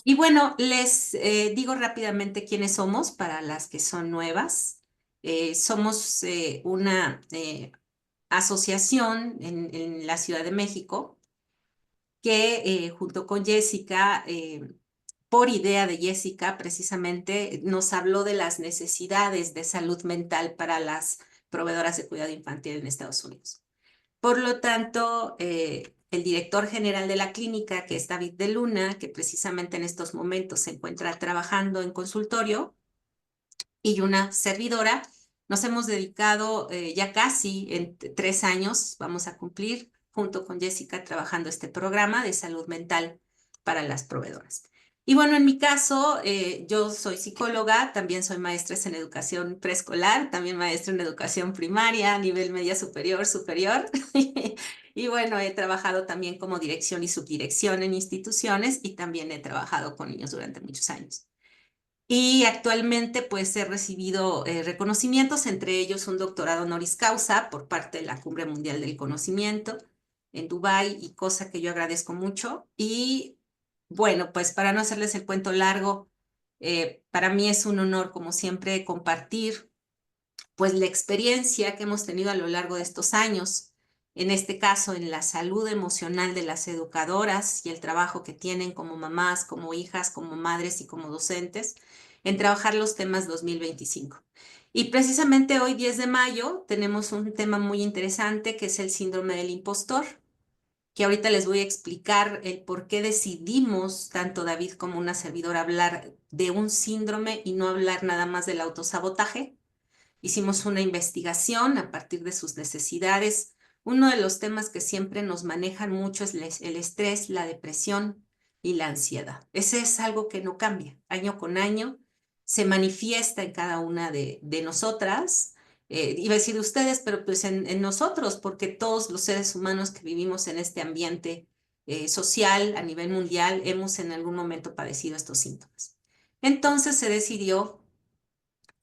Y bueno, les digo rápidamente quiénes somos para las que son nuevas. Somos una asociación en la Ciudad de México que junto con Jessica, por idea de Jessica, precisamente nos habló de las necesidades de salud mental para las proveedoras de cuidado infantil en Estados Unidos. Por lo tanto, el director general de la clínica, que es David de Luna, que precisamente en estos momentos se encuentra trabajando en consultorio, y una servidora, nos hemos dedicado ya casi en 3 años, vamos a cumplir, junto con Jessica, trabajando este programa de salud mental para las proveedoras. Y bueno, en mi caso, yo soy psicóloga, también soy maestra en educación preescolar, también maestra en educación primaria, nivel media superior, superior. Y bueno, he trabajado también como dirección y subdirección en instituciones y también he trabajado con niños durante muchos años. Y actualmente pues he recibido reconocimientos, entre ellos un doctorado honoris causa por parte de la Cumbre Mundial del Conocimiento en Dubái, y cosa que yo agradezco mucho. Y bueno, pues para no hacerles el cuento largo, para mí es un honor, como siempre, compartir pues la experiencia que hemos tenido a lo largo de estos años, en este caso en la salud emocional de las educadoras y el trabajo que tienen como mamás, como hijas, como madres y como docentes, en trabajar los temas 2025. Y precisamente hoy, 10 de mayo, tenemos un tema muy interesante que es el síndrome del impostor, que ahorita les voy a explicar el por qué decidimos, tanto David como una servidora, hablar de un síndrome y no hablar nada más del autosabotaje. Hicimos una investigación a partir de sus necesidades. Uno de los temas que siempre nos manejan mucho es el estrés, la depresión y la ansiedad. Ese es algo que no cambia. Año con año se manifiesta en cada una de nosotras. Iba a decir de ustedes, pero pues en nosotros, porque todos los seres humanos que vivimos en este ambiente social a nivel mundial hemos en algún momento padecido estos síntomas. Entonces se decidió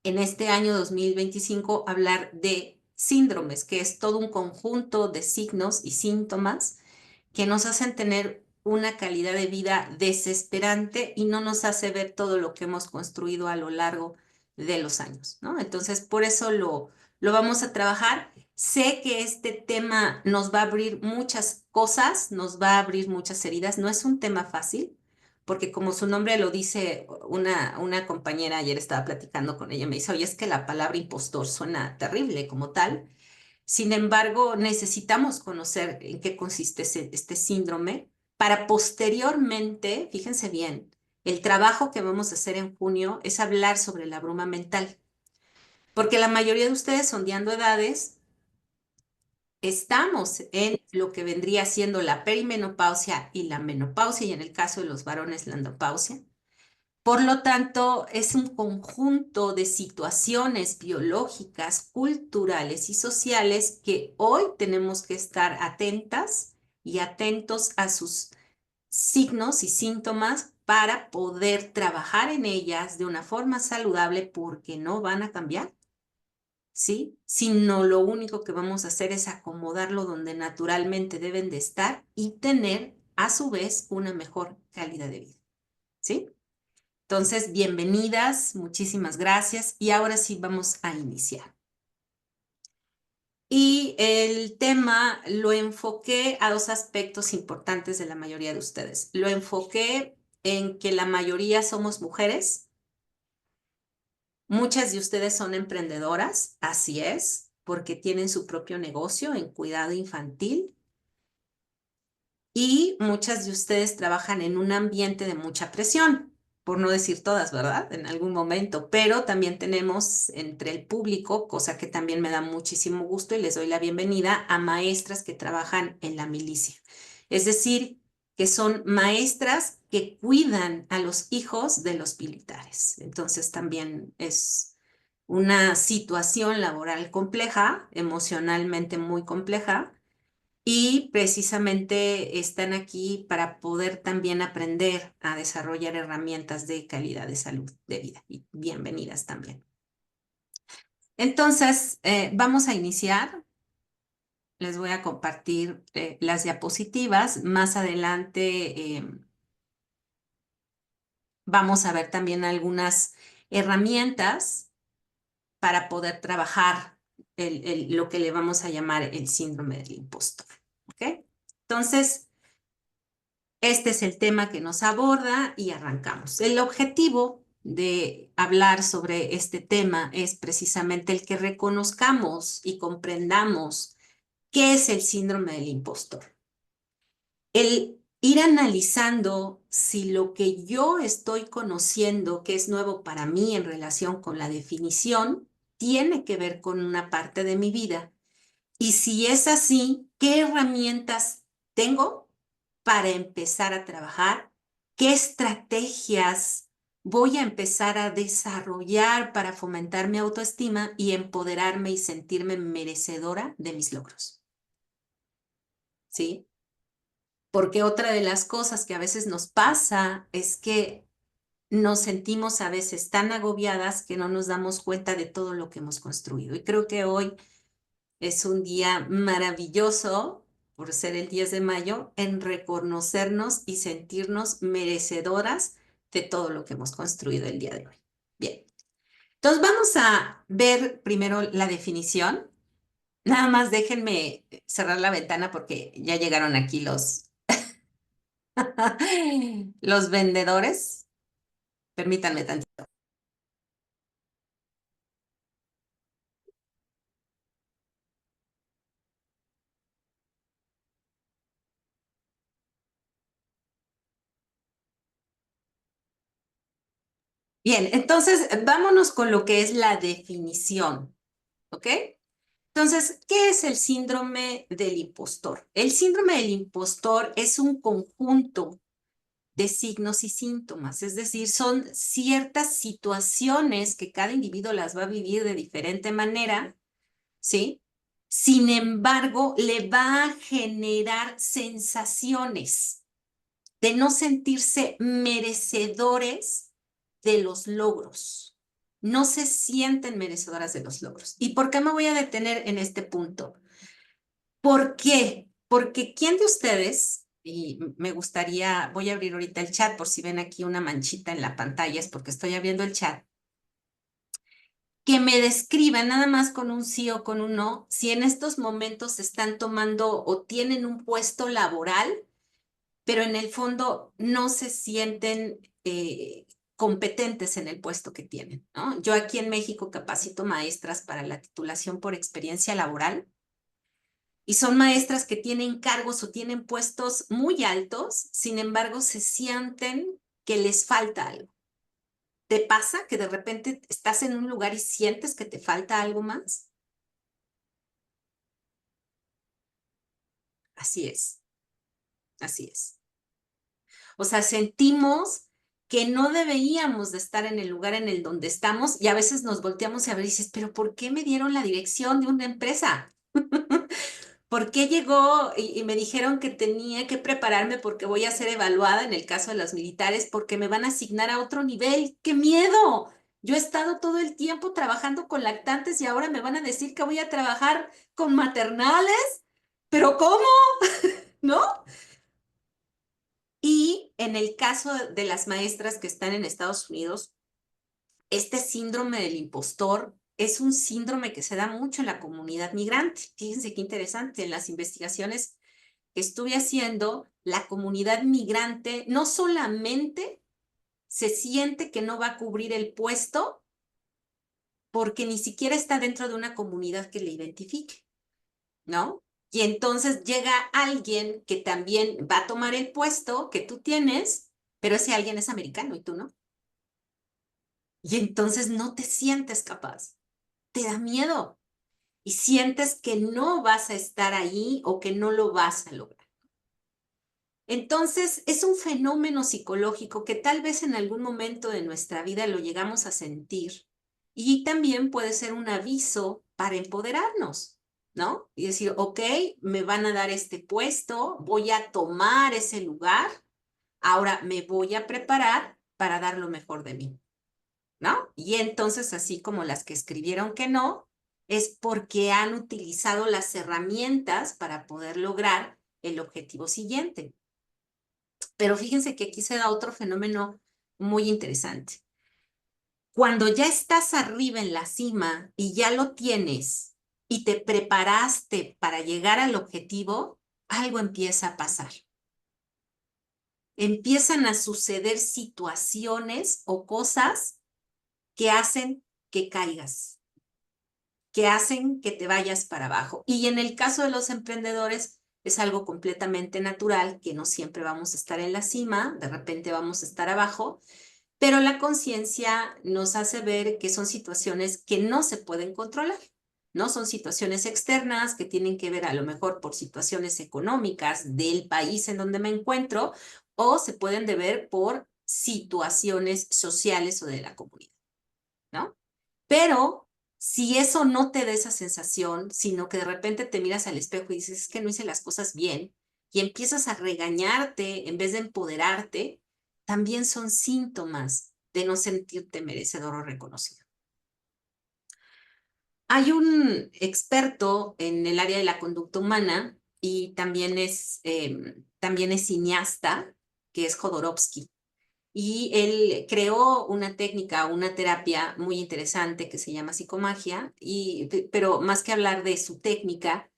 en este año 2025 hablar de síndromes, que es todo un conjunto de signos y síntomas que nos hacen tener una calidad de vida desesperante y no nos hace ver todo lo que hemos construido a lo largo de los años, ¿no? Entonces, por eso lo vamos a trabajar. Sé que este tema nos va a abrir muchas cosas, nos va a abrir muchas heridas. No es un tema fácil, porque como su nombre lo dice, una compañera ayer estaba platicando con ella, me dice, oye, es que la palabra impostor suena terrible como tal. Sin embargo, necesitamos conocer en qué consiste este síndrome para posteriormente, fíjense bien, el trabajo que vamos a hacer en junio es hablar sobre la bruma mental, porque la mayoría de ustedes, sondeando edades, estamos en lo que vendría siendo la perimenopausia y la menopausia, y en el caso de los varones, la andropausia. Por lo tanto, es un conjunto de situaciones biológicas, culturales y sociales que hoy tenemos que estar atentas y atentos a sus signos y síntomas para poder trabajar en ellas de una forma saludable, porque no van a cambiar, ¿sí? Sino lo único que vamos a hacer es acomodarlo donde naturalmente deben de estar y tener a su vez una mejor calidad de vida, ¿sí? Entonces, bienvenidas, muchísimas gracias y ahora sí vamos a iniciar. Y el tema lo enfoqué a dos aspectos importantes de la mayoría de ustedes. Lo enfoqué en que la mayoría somos mujeres. Muchas de ustedes son emprendedoras, así es, porque tienen su propio negocio en cuidado infantil. Y muchas de ustedes trabajan en un ambiente de mucha presión, por no decir todas, ¿verdad? En algún momento, pero también tenemos entre el público, cosa que también me da muchísimo gusto y les doy la bienvenida a maestras que trabajan en la milicia. Es decir, que son maestras que cuidan a los hijos de los militares. Entonces también es una situación laboral compleja, emocionalmente muy compleja, y precisamente están aquí para poder también aprender a desarrollar herramientas de calidad de salud de vida. Y bienvenidas también. Entonces, vamos a iniciar. Les voy a compartir las diapositivas. Más adelante vamos a ver también algunas herramientas para poder trabajar lo que le vamos a llamar el síndrome del impostor. ¿Ok? Entonces, este es el tema que nos aborda y arrancamos. El objetivo de hablar sobre este tema es precisamente el que reconozcamos y comprendamos qué es el síndrome del impostor. El ir analizando si lo que yo estoy conociendo, que es nuevo para mí en relación con la definición, tiene que ver con una parte de mi vida. Y si es así, ¿qué herramientas tengo para empezar a trabajar? ¿Qué estrategias voy a empezar a desarrollar para fomentar mi autoestima y empoderarme y sentirme merecedora de mis logros? ¿Sí? Porque otra de las cosas que a veces nos pasa es que nos sentimos a veces tan agobiadas que no nos damos cuenta de todo lo que hemos construido. Y creo que hoy es un día maravilloso, por ser el 10 de mayo, en reconocernos y sentirnos merecedoras de todo lo que hemos construido el día de hoy. Bien, entonces vamos a ver primero la definición. Nada más déjenme cerrar la ventana porque ya llegaron aquí los vendedores. Permítanme tantito. Bien, entonces vámonos con lo que es la definición, ¿ok? Entonces, ¿qué es el síndrome del impostor? El síndrome del impostor es un conjunto de signos y síntomas, es decir, son ciertas situaciones que cada individuo las va a vivir de diferente manera, ¿sí? Sin embargo, le va a generar sensaciones de no sentirse merecedores de los logros. No se sienten merecedoras de los logros. ¿Y por qué me voy a detener en este punto? ¿Por qué? Porque ¿quién de ustedes, y me gustaría, voy a abrir ahorita el chat por si ven aquí una manchita en la pantalla, es porque estoy abriendo el chat, que me describan nada más con un sí o con un no, si en estos momentos están tomando o tienen un puesto laboral, pero en el fondo no se sienten competentes en el puesto que tienen, ¿no? Yo aquí en México capacito maestras para la titulación por experiencia laboral y son maestras que tienen cargos o tienen puestos muy altos, sin embargo se sienten que les falta algo. ¿Te pasa que de repente estás en un lugar y sientes que te falta algo más? Así es, así es. O sea, sentimos que no deberíamos de estar en el lugar en el donde estamos y a veces nos volteamos a ver y dices, pero ¿por qué me dieron la dirección de una empresa? ¿Por qué llegó y me dijeron que tenía que prepararme porque voy a ser evaluada en el caso de los militares porque me van a asignar a otro nivel? ¡Qué miedo! Yo he estado todo el tiempo trabajando con lactantes y ahora me van a decir que voy a trabajar con maternales. ¿Pero cómo? ¿No? Y en el caso de las maestras que están en Estados Unidos, este síndrome del impostor es un síndrome que se da mucho en la comunidad migrante. Fíjense qué interesante, en las investigaciones que estuve haciendo, la comunidad migrante no solamente se siente que no va a cubrir el puesto porque ni siquiera está dentro de una comunidad que le identifique, ¿no? Y entonces llega alguien que también va a tomar el puesto que tú tienes, pero ese alguien es americano y tú no. Y entonces no te sientes capaz, te da miedo y sientes que no vas a estar ahí o que no lo vas a lograr. Entonces es un fenómeno psicológico que tal vez en algún momento de nuestra vida lo llegamos a sentir y también puede ser un aviso para empoderarnos, ¿no? Y decir, ok, me van a dar este puesto, voy a tomar ese lugar, ahora me voy a preparar para dar lo mejor de mí. ¿No? Y entonces, así como las que escribieron que no, es porque han utilizado las herramientas para poder lograr el objetivo siguiente. Pero fíjense que aquí se da otro fenómeno muy interesante. Cuando ya estás arriba en la cima y ya lo tienes y te preparaste para llegar al objetivo, algo empieza a pasar. Empiezan a suceder situaciones o cosas que hacen que caigas, que hacen que te vayas para abajo. Y en el caso de los emprendedores es algo completamente natural, que no siempre vamos a estar en la cima, de repente vamos a estar abajo, pero la conciencia nos hace ver que son situaciones que no se pueden controlar, ¿no? Son situaciones externas que tienen que ver a lo mejor por situaciones económicas del país en donde me encuentro o se pueden deber por situaciones sociales o de la comunidad, ¿no? Pero si eso no te da esa sensación, sino que de repente te miras al espejo y dices, es que no hice las cosas bien, y empiezas a regañarte en vez de empoderarte, también son síntomas de no sentirte merecedor o reconocido. Hay un experto en el área de la conducta humana y también es cineasta, que es Jodorowsky. Y él creó una técnica, una terapia muy interesante que se llama psicomagia, pero más que hablar de su técnica,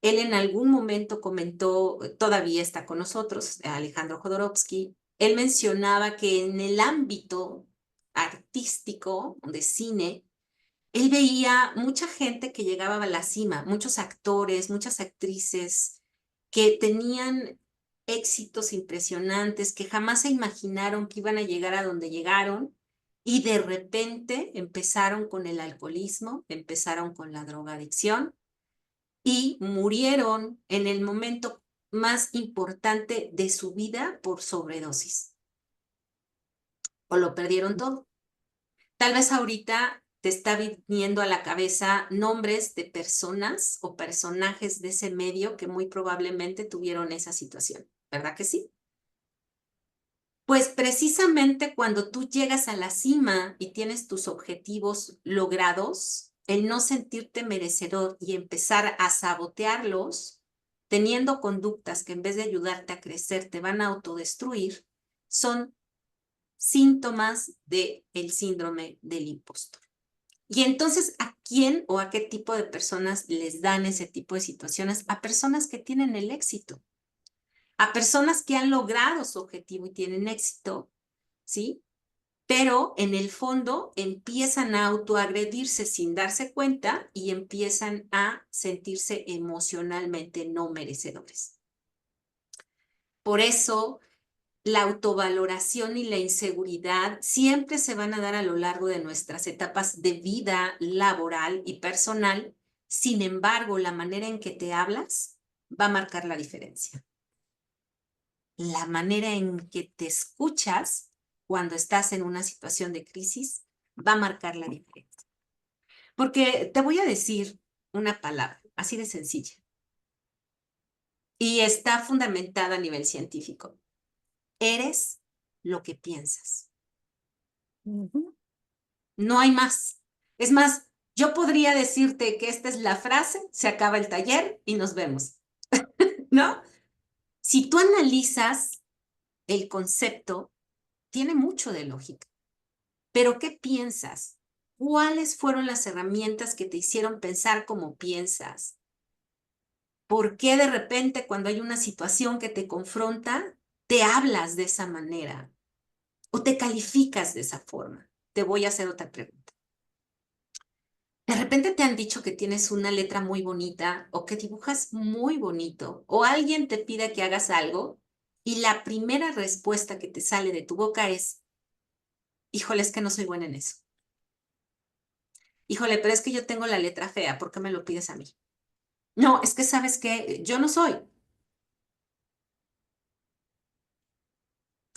él en algún momento comentó, todavía está con nosotros, Alejandro Jodorowsky, él mencionaba que en el ámbito artístico, de cine, él veía mucha gente que llegaba a la cima, muchos actores, muchas actrices que tenían éxitos impresionantes, que jamás se imaginaron que iban a llegar a donde llegaron y de repente empezaron con el alcoholismo, empezaron con la drogadicción y murieron en el momento más importante de su vida por sobredosis o lo perdieron todo. Tal vez ahorita te está viniendo a la cabeza nombres de personas o personajes de ese medio que muy probablemente tuvieron esa situación, ¿verdad que sí? Pues precisamente cuando tú llegas a la cima y tienes tus objetivos logrados, el no sentirte merecedor y empezar a sabotearlos, teniendo conductas que en vez de ayudarte a crecer te van a autodestruir, son síntomas del síndrome del impostor. Y entonces, ¿a quién o a qué tipo de personas les dan ese tipo de situaciones? A personas que tienen el éxito, a personas que han logrado su objetivo y tienen éxito, ¿sí? Pero en el fondo empiezan a autoagredirse sin darse cuenta y empiezan a sentirse emocionalmente no merecedores. Por eso la autovaloración y la inseguridad siempre se van a dar a lo largo de nuestras etapas de vida laboral y personal. Sin embargo, la manera en que te hablas va a marcar la diferencia. La manera en que te escuchas cuando estás en una situación de crisis va a marcar la diferencia. Porque te voy a decir una palabra así de sencilla y está fundamentada a nivel científico. Eres lo que piensas. No hay más. Es más, yo podría decirte que esta es la frase, se acaba el taller y nos vemos, ¿no? Si tú analizas el concepto, tiene mucho de lógica. Pero ¿qué piensas? ¿Cuáles fueron las herramientas que te hicieron pensar como piensas? ¿Por qué de repente cuando hay una situación que te confronta, te hablas de esa manera o te calificas de esa forma? Te voy a hacer otra pregunta. De repente te han dicho que tienes una letra muy bonita o que dibujas muy bonito o alguien te pide que hagas algo y la primera respuesta que te sale de tu boca es, híjole, es que no soy buena en eso. Híjole, pero es que yo tengo la letra fea, ¿por qué me lo pides a mí? No, es que sabes que yo no soy.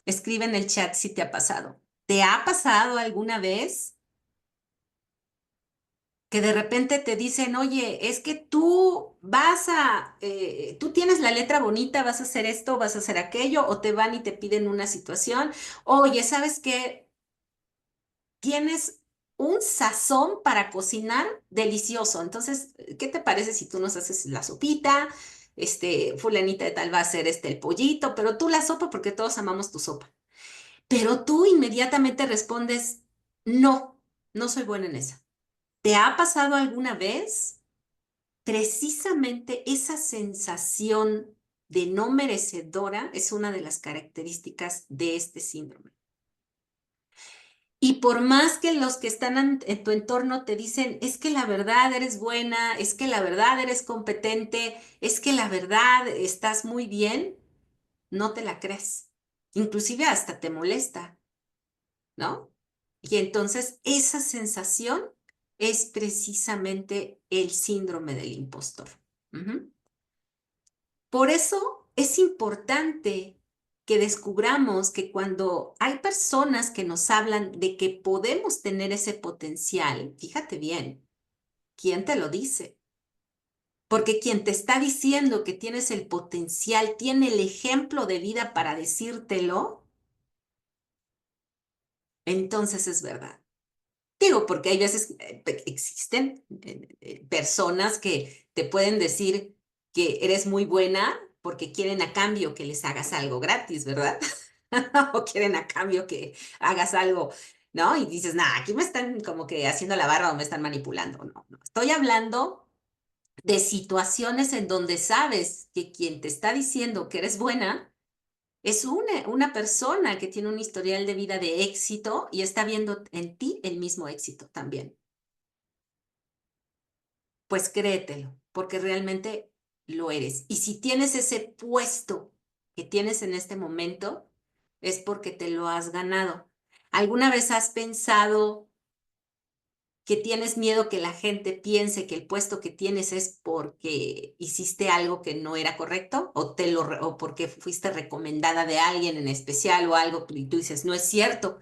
Escribe en el chat si te ha pasado. ¿Te ha pasado alguna vez que de repente te dicen, oye, es que tú tienes la letra bonita, vas a hacer esto, vas a hacer aquello, o te van y te piden una situación, oye, ¿sabes qué? Tienes un sazón para cocinar delicioso. Entonces, ¿qué te parece si tú nos haces la sopita? Fulanita de tal va a hacer el pollito, pero tú la sopa porque todos amamos tu sopa. pero tú inmediatamente respondes, no, no soy buena en eso. ¿Te ha pasado alguna vez? Precisamente esa sensación de no merecedora es una de las características de este síndrome. Y por más que los que están en tu entorno te dicen, es que la verdad eres buena, es que la verdad eres competente, es que la verdad estás muy bien, no te la crees. Inclusive hasta te molesta, ¿no? Y entonces esa sensación es precisamente el síndrome del impostor. Ujú. Por eso es importante que descubramos que cuando hay personas que nos hablan de que podemos tener ese potencial, fíjate bien, ¿quién te lo dice? Porque quien te está diciendo que tienes el potencial, tiene el ejemplo de vida para decírtelo, entonces es verdad. Digo, porque hay veces, existen personas que te pueden decir que eres muy buena porque quieren a cambio que les hagas algo gratis, ¿verdad? O quieren a cambio que hagas algo, ¿no? Y dices, nah, aquí me están como que haciendo la barra o me están manipulando. No, no. Estoy hablando de situaciones en donde sabes que quien te está diciendo que eres buena es una persona que tiene un historial de vida de éxito y está viendo en ti el mismo éxito también. Pues créetelo, porque realmente lo eres. Y si tienes ese puesto que tienes en este momento, es porque te lo has ganado. ¿Alguna vez has pensado que tienes miedo que la gente piense que el puesto que tienes es porque hiciste algo que no era correcto o porque fuiste recomendada de alguien en especial o algo y tú dices, no es cierto,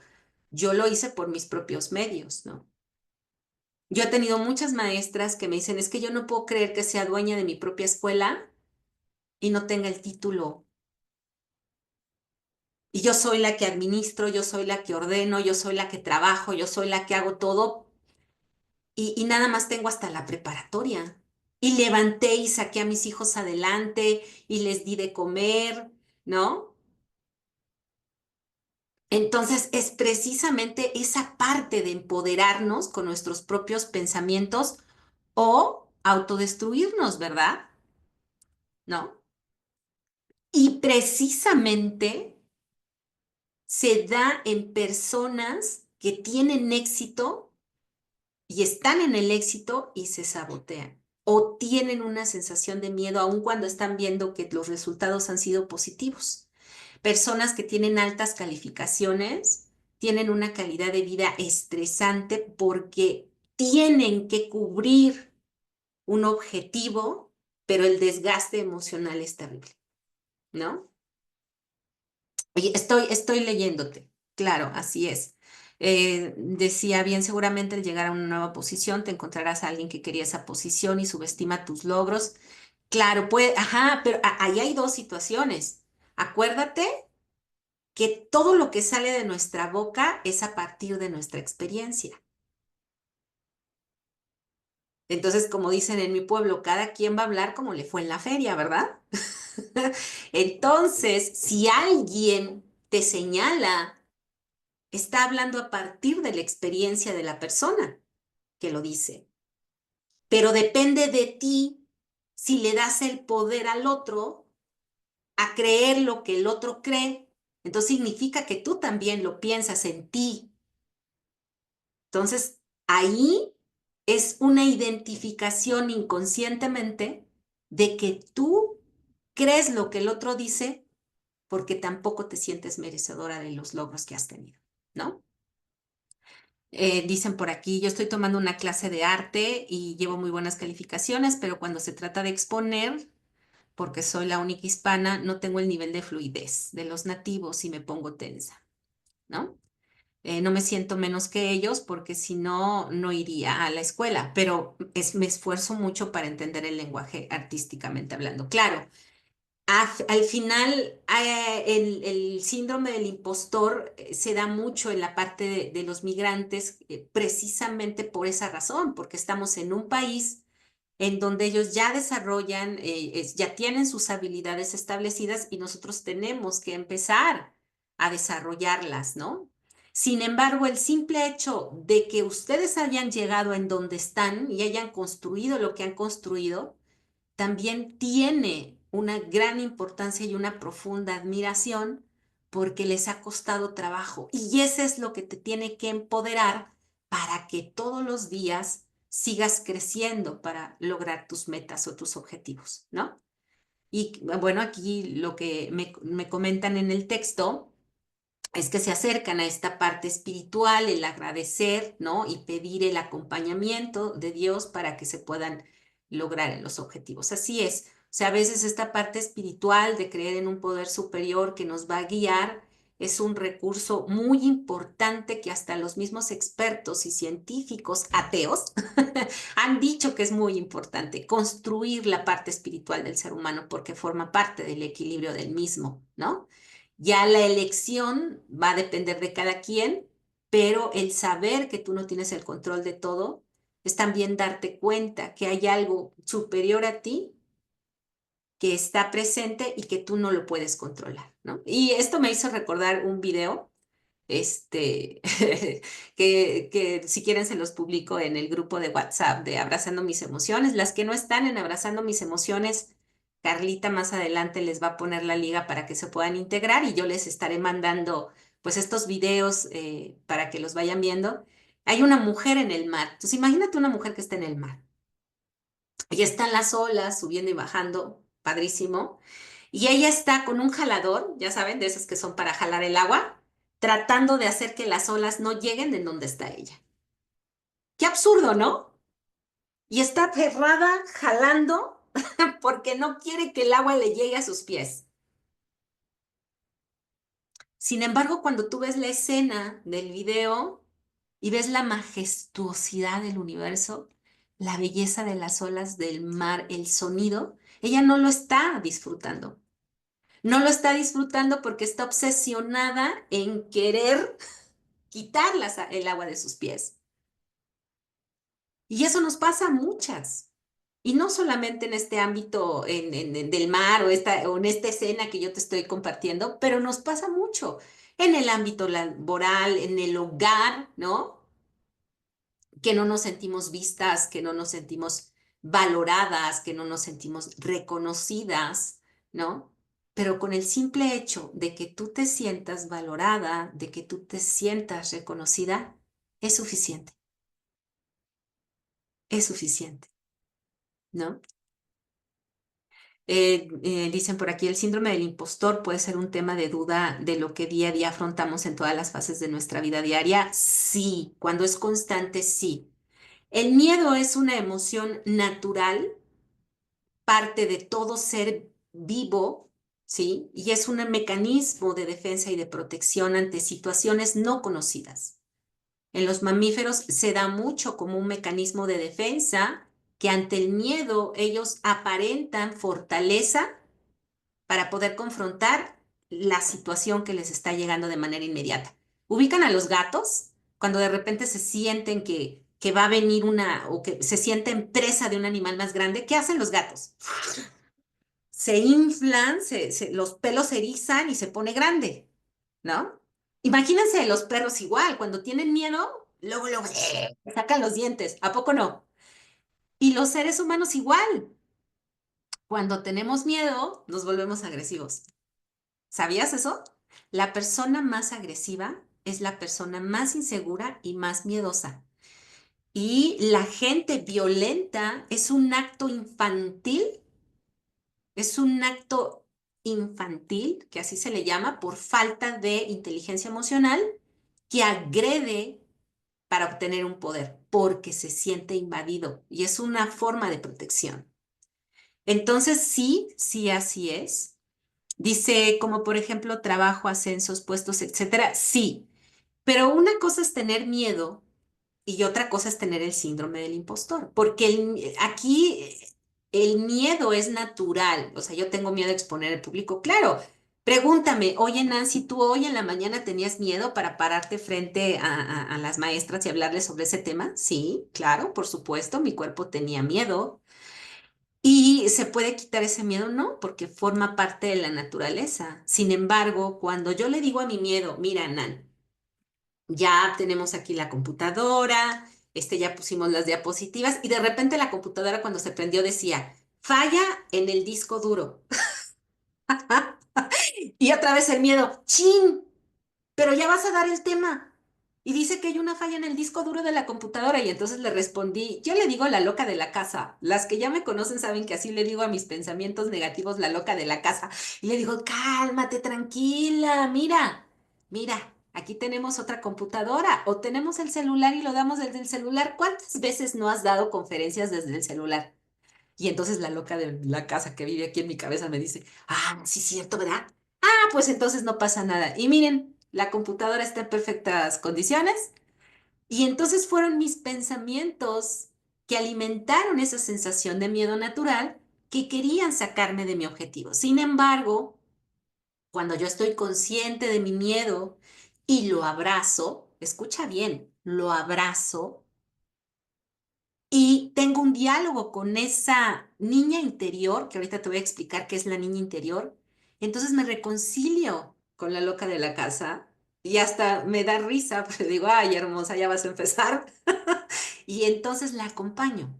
yo lo hice por mis propios medios, ¿no? Yo he tenido muchas maestras que me dicen, es que yo no puedo creer que sea dueña de mi propia escuela y no tenga el título. Y yo soy la que administro, yo soy la que ordeno, yo soy la que trabajo, yo soy la que hago todo y nada más tengo hasta la preparatoria. Y levanté y saqué a mis hijos adelante y les di de comer, ¿no? Entonces es precisamente esa parte de empoderarnos con nuestros propios pensamientos o autodestruirnos, ¿verdad? ¿No? Y precisamente se da en personas que tienen éxito y están en el éxito y se sabotean o tienen una sensación de miedo aun cuando están viendo que los resultados han sido positivos. Personas que tienen altas calificaciones tienen una calidad de vida estresante porque tienen que cubrir un objetivo, pero el desgaste emocional es terrible, ¿no? Oye, estoy leyéndote. Claro, así es. Decía bien, seguramente al llegar a una nueva posición te encontrarás a alguien que quería esa posición y subestima tus logros. Claro, puede, ajá, pero ahí hay dos situaciones. Acuérdate que todo lo que sale de nuestra boca es a partir de nuestra experiencia. Entonces, como dicen en mi pueblo, cada quien va a hablar como le fue en la feria, ¿verdad? Entonces, si alguien te señala, está hablando a partir de la experiencia de la persona que lo dice. Pero depende de ti si le das el poder al otro a creer lo que el otro cree. Entonces significa que tú también lo piensas en ti. Entonces, ahí es una identificación inconscientemente de que tú crees lo que el otro dice porque tampoco te sientes merecedora de los logros que has tenido, ¿no? Dicen por aquí, yo estoy tomando una clase de arte y llevo muy buenas calificaciones, pero cuando se trata de exponer, porque soy la única hispana, no tengo el nivel de fluidez de los nativos y me pongo tensa, ¿no? No me siento menos que ellos porque si no, no iría a la escuela, pero me esfuerzo mucho para entender el lenguaje artísticamente hablando. Claro, al final, el síndrome del impostor se da mucho en la parte de los migrantes, precisamente por esa razón, porque estamos en un país en donde ellos ya desarrollan, ya tienen sus habilidades establecidas y nosotros tenemos que empezar a desarrollarlas, ¿no? Sin embargo, el simple hecho de que ustedes hayan llegado en donde están y hayan construido lo que han construido, también tiene una gran importancia y una profunda admiración porque les ha costado trabajo. Y eso es lo que te tiene que empoderar para que todos los días sigas creciendo para lograr tus metas o tus objetivos, ¿no? Y bueno, aquí lo que me comentan en el texto es que se acercan a esta parte espiritual, el agradecer, ¿no? Y pedir el acompañamiento de Dios para que se puedan lograr en los objetivos. Así es. O sea, a veces esta parte espiritual de creer en un poder superior que nos va a guiar es un recurso muy importante que hasta los mismos expertos y científicos ateos han dicho que es muy importante construir la parte espiritual del ser humano porque forma parte del equilibrio del mismo, ¿no? Ya la elección va a depender de cada quien, pero el saber que tú no tienes el control de todo es también darte cuenta que hay algo superior a ti que está presente y que tú no lo puedes controlar, ¿no? Y esto me hizo recordar un video, este, que si quieren se los publico en el grupo de WhatsApp de Abrazando Mis Emociones. Las que no están en Abrazando Mis Emociones, Carlita más adelante les va a poner la liga para que se puedan integrar y yo les estaré mandando pues estos videos para que los vayan viendo. Hay una mujer en el mar. Entonces imagínate una mujer que está en el mar y están las olas subiendo y bajando, padrísimo. Y ella está con un jalador, ya saben, de esos que son para jalar el agua, tratando de hacer que las olas no lleguen en donde está ella. Qué absurdo, ¿no? Y está aferrada, jalando, porque no quiere que el agua le llegue a sus pies. Sin embargo, cuando tú ves la escena del video y ves la majestuosidad del universo, la belleza de las olas del mar, el sonido, ella no lo está disfrutando. No lo está disfrutando porque está obsesionada en querer quitar el agua de sus pies. Y eso nos pasa a muchas. Y no solamente en este ámbito del mar o en esta escena que yo te estoy compartiendo, pero nos pasa mucho en el ámbito laboral, en el hogar, ¿no? Que no nos sentimos vistas, que no nos sentimos valoradas, que no nos sentimos reconocidas, ¿no? Pero con el simple hecho de que tú te sientas valorada, de que tú te sientas reconocida, es suficiente, ¿no? Dicen por aquí, el síndrome del impostor puede ser un tema de duda de lo que día a día afrontamos en todas las fases de nuestra vida diaria. Sí, cuando es constante, sí. El miedo es una emoción natural, parte de todo ser vivo, ¿sí? Y es un mecanismo de defensa y de protección ante situaciones no conocidas. En los mamíferos se da mucho como un mecanismo de defensa que ante el miedo ellos aparentan fortaleza para poder confrontar la situación que les está llegando de manera inmediata. ¿Ubican a los gatos? Cuando de repente se sienten que va a venir o que se sienten presa de un animal más grande, ¿qué hacen los gatos? Se inflan, los pelos se erizan y se pone grande, ¿no? Imagínense los perros igual, cuando tienen miedo, luego sacan los dientes, ¿a poco no? Y los seres humanos igual, cuando tenemos miedo, nos volvemos agresivos. ¿Sabías eso? La persona más agresiva es la persona más insegura y más miedosa. Y la gente violenta es un acto infantil, que así se le llama, por falta de inteligencia emocional, que agrede para obtener un poder, porque se siente invadido y es una forma de protección. Entonces, sí, sí, así es. Dice, como por ejemplo, trabajo, ascensos, puestos, etcétera. Sí, pero una cosa es tener miedo y otra cosa es tener el síndrome del impostor, porque aquí el miedo es natural. O sea, yo tengo miedo de exponer al público, claro. Pregúntame, oye Nancy, ¿tú hoy en la mañana tenías miedo para pararte frente a las maestras y hablarles sobre ese tema? Sí, claro, por supuesto, mi cuerpo tenía miedo. ¿Y se puede quitar ese miedo? No, porque forma parte de la naturaleza. Sin embargo, cuando yo le digo a mi miedo, mira, Nan, ya tenemos aquí la computadora, ya pusimos las diapositivas y de repente la computadora cuando se prendió decía, falla en el disco duro. Y otra vez el miedo, ¡chin! Pero ya vas a dar el tema. Y dice que hay una falla en el disco duro de la computadora y entonces le respondí, yo le digo la loca de la casa. Las que ya me conocen saben que así le digo a mis pensamientos negativos la loca de la casa. Y le digo, cálmate, tranquila, mira, aquí tenemos otra computadora o tenemos el celular y lo damos desde el celular. ¿Cuántas veces no has dado conferencias desde el celular? Y entonces la loca de la casa que vive aquí en mi cabeza me dice, ah, sí, cierto, ¿verdad? Ah, pues entonces no pasa nada. Y miren, la computadora está en perfectas condiciones. Y entonces fueron mis pensamientos que alimentaron esa sensación de miedo natural que querían sacarme de mi objetivo. Sin embargo, cuando yo estoy consciente de mi miedo y lo abrazo, escucha bien, lo abrazo y tengo un diálogo con esa niña interior, que ahorita te voy a explicar qué es la niña interior. Entonces me reconcilio con la loca de la casa y hasta me da risa, porque digo, ay, hermosa, ya vas a empezar. Y entonces la acompaño.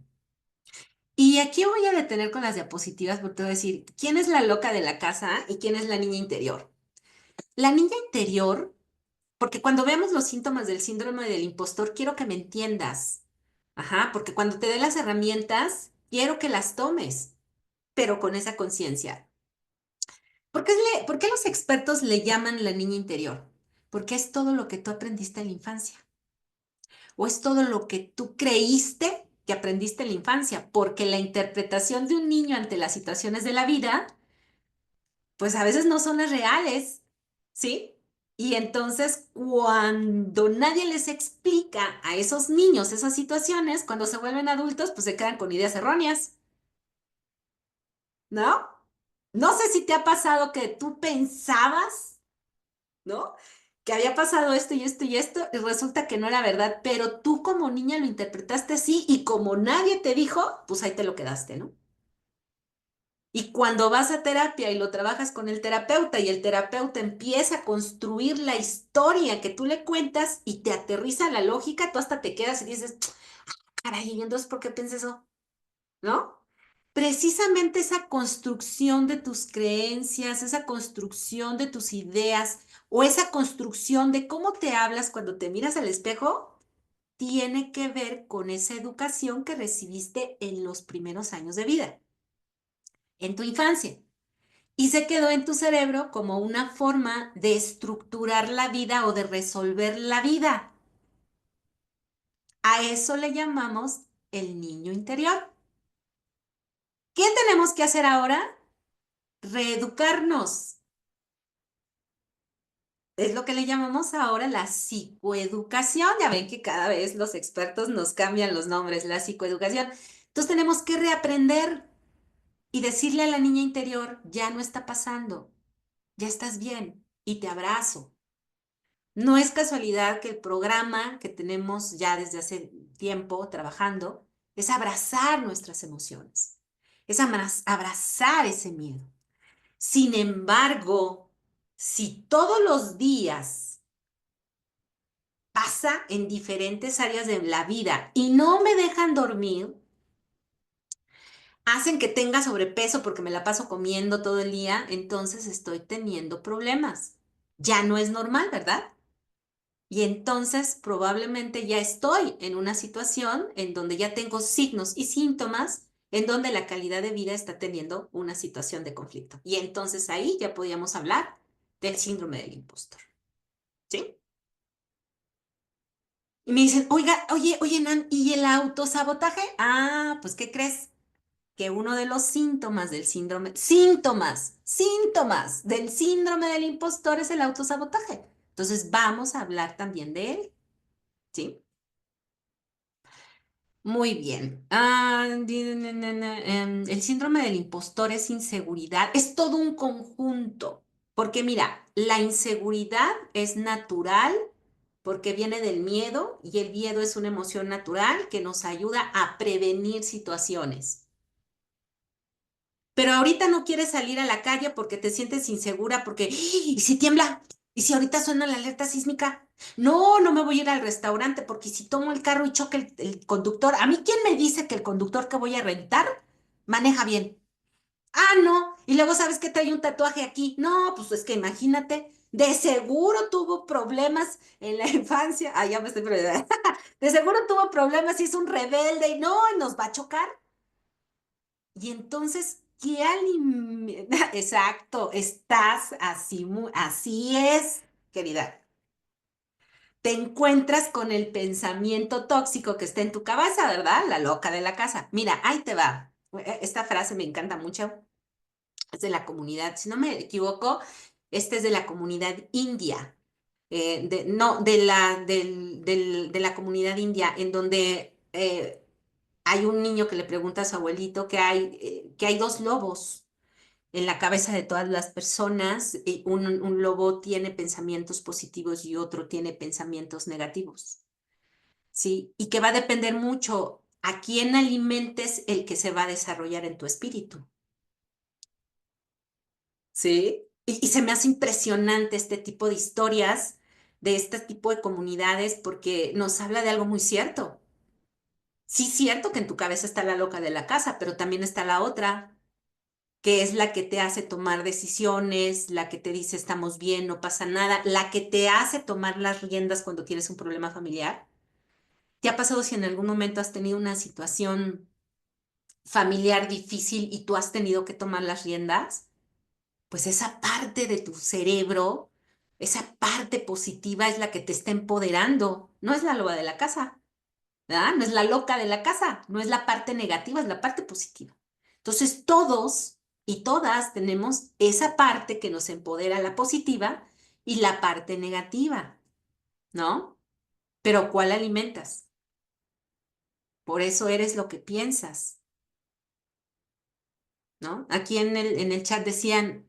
Y aquí voy a detener con las diapositivas porque te voy a decir, ¿quién es la loca de la casa y quién es la niña interior? La niña interior, porque cuando veamos los síntomas del síndrome del impostor, quiero que me entiendas. Ajá, porque cuando te dé las herramientas, quiero que las tomes, pero con esa conciencia. ¿Por qué los expertos le llaman la niña interior? Porque es todo lo que tú aprendiste en la infancia o es todo lo que tú creíste que aprendiste en la infancia, porque la interpretación de un niño ante las situaciones de la vida, pues a veces no son las reales, ¿sí? Y entonces cuando nadie les explica a esos niños esas situaciones, cuando se vuelven adultos, pues se quedan con ideas erróneas. ¿No? No sé si te ha pasado que tú pensabas, ¿no? Que había pasado esto y esto y esto, y resulta que no era verdad, pero tú como niña lo interpretaste así y como nadie te dijo, pues ahí te lo quedaste, ¿no? Y cuando vas a terapia y lo trabajas con el terapeuta y el terapeuta empieza a construir la historia que tú le cuentas y te aterriza la lógica, tú hasta te quedas y dices, caray, ¿y entonces por qué piensas eso? ¿No? Precisamente esa construcción de tus creencias, esa construcción de tus ideas o esa construcción de cómo te hablas cuando te miras al espejo, tiene que ver con esa educación que recibiste en los primeros años de vida, en tu infancia. Y se quedó en tu cerebro como una forma de estructurar la vida o de resolver la vida. A eso le llamamos el niño interior. ¿Qué tenemos que hacer ahora? Reeducarnos. Es lo que le llamamos ahora la psicoeducación. Ya ven que cada vez los expertos nos cambian los nombres, la psicoeducación. Entonces tenemos que reaprender y decirle a la niña interior, ya no está pasando, ya estás bien y te abrazo. No es casualidad que el programa que tenemos ya desde hace tiempo trabajando es abrazar nuestras emociones, es abrazar ese miedo. Sin embargo, si todos los días pasa en diferentes áreas de la vida y no me dejan dormir, hacen que tenga sobrepeso porque me la paso comiendo todo el día, entonces estoy teniendo problemas. Ya no es normal, ¿verdad? Y entonces probablemente ya estoy en una situación en donde ya tengo signos y síntomas en donde la calidad de vida está teniendo una situación de conflicto. Y entonces ahí ya podríamos hablar del síndrome del impostor. ¿Sí? Y me dicen, oiga, oye, Nan, ¿y el autosabotaje? Ah, pues, ¿qué crees? Que uno de los síntomas del síndrome del impostor es el autosabotaje. Entonces, vamos a hablar también de él, ¿sí? Muy bien. El síndrome del impostor es inseguridad, es todo un conjunto, porque mira, la inseguridad es natural porque viene del miedo y el miedo es una emoción natural que nos ayuda a prevenir situaciones. pero ahorita no quieres salir a la calle porque te sientes insegura, porque, ¿y si tiembla? ¿Y si ahorita suena la alerta sísmica? No, no me voy a ir al restaurante porque si tomo el carro y choca el conductor, ¿a mí quién me dice que el conductor que voy a rentar maneja bien? Ah, no. Y luego sabes que trae un tatuaje aquí. No, pues es que imagínate, de seguro tuvo problemas en la infancia. Ah, ya me estoy perdiendo. De seguro tuvo problemas y es un rebelde y no, y nos va a chocar. Y entonces, ¿qué alimenta? Exacto, estás así, así es, querida. Te encuentras con el pensamiento tóxico que está en tu cabeza, ¿verdad? La loca de la casa. Mira, ahí te va. Esta frase me encanta mucho. Es de la comunidad, si no me equivoco, este es de la comunidad india. No, de la comunidad india, en donde hay un niño que le pregunta a su abuelito que hay dos lobos en la cabeza de todas las personas. Y un lobo tiene pensamientos positivos y otro tiene pensamientos negativos, ¿sí? Y que va a depender mucho a quién alimentes el que se va a desarrollar en tu espíritu, ¿sí? Y se me hace impresionante este tipo de historias, de este tipo de comunidades, porque nos habla de algo muy cierto. Sí, cierto que en tu cabeza está la loca de la casa, pero también está la otra, que es la que te hace tomar decisiones, la que te dice estamos bien, no pasa nada, la que te hace tomar las riendas cuando tienes un problema familiar. ¿Te ha pasado si en algún momento has tenido una situación familiar difícil y tú has tenido que tomar las riendas? Pues esa parte de tu cerebro, esa parte positiva es la que te está empoderando, no es la loba de la casa. ¿Verdad? No es la loca de la casa, no es la parte negativa, es la parte positiva. Entonces, todos y todas tenemos esa parte que nos empodera, la positiva, y la parte negativa, ¿no? Pero ¿cuál alimentas? Por eso eres lo que piensas, ¿no? Aquí en el chat decían,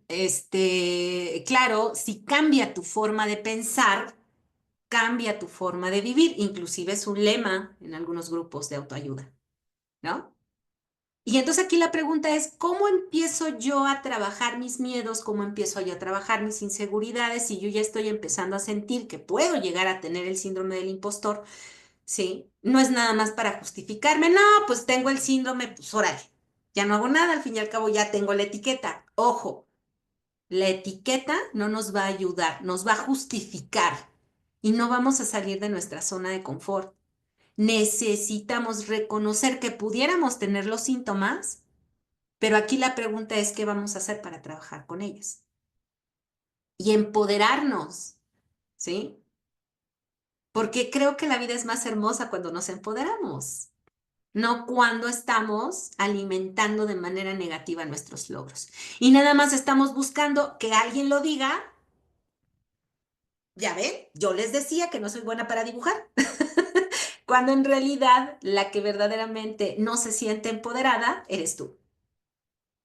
claro, si cambia tu forma de pensar, cambia tu forma de vivir. Inclusive es un lema en algunos grupos de autoayuda, ¿no? Y entonces aquí la pregunta es, ¿cómo empiezo yo a trabajar mis miedos? ¿Cómo empiezo yo a trabajar mis inseguridades? Si yo ya estoy empezando a sentir que puedo llegar a tener el síndrome del impostor, ¿sí? No es nada más para justificarme, no, pues tengo el síndrome, pues órale, ya no hago nada, al fin y al cabo ya tengo la etiqueta. Ojo, la etiqueta no nos va a ayudar, nos va a justificar y no vamos a salir de nuestra zona de confort. Necesitamos reconocer que pudiéramos tener los síntomas, pero aquí la pregunta es, ¿qué vamos a hacer para trabajar con ellas? Y empoderarnos, ¿sí? Porque creo que la vida es más hermosa cuando nos empoderamos, no cuando estamos alimentando de manera negativa nuestros logros. Y nada más estamos buscando que alguien lo diga. Ya ven, yo les decía que no soy buena para dibujar, cuando en realidad la que verdaderamente no se siente empoderada eres tú.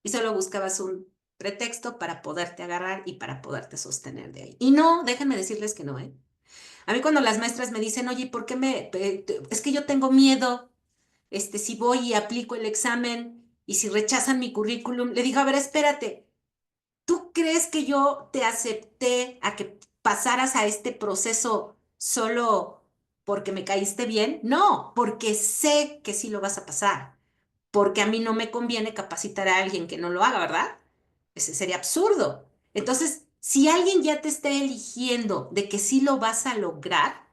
Y solo buscabas un pretexto para poderte agarrar y para poderte sostener de ahí. Y no, déjenme decirles que no, ¿eh? A mí cuando las maestras me dicen, oye, ¿por qué es que yo tengo miedo, si voy y aplico el examen y si rechazan mi currículum? Le digo, a ver, espérate, ¿tú crees que yo te acepté a que pasaras a este proceso solo porque me caíste bien? No, porque sé que sí lo vas a pasar, porque a mí no me conviene capacitar a alguien que no lo haga, ¿verdad? Ese sería absurdo. Entonces, si alguien ya te está eligiendo de que sí lo vas a lograr,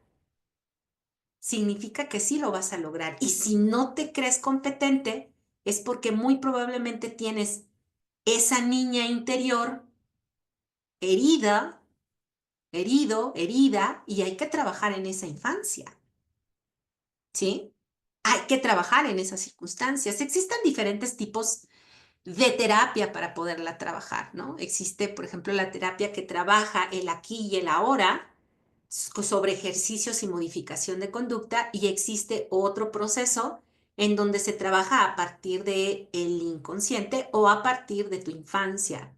significa que sí lo vas a lograr. Y si no te crees competente, es porque muy probablemente tienes esa niña interior herida, herida, y hay que trabajar en esa infancia, ¿sí? Hay que trabajar en esas circunstancias. Existen diferentes tipos de terapia para poderla trabajar, ¿no? Existe, por ejemplo, la terapia que trabaja el aquí y el ahora sobre ejercicios y modificación de conducta, y existe otro proceso en donde se trabaja a partir de el inconsciente o a partir de tu infancia.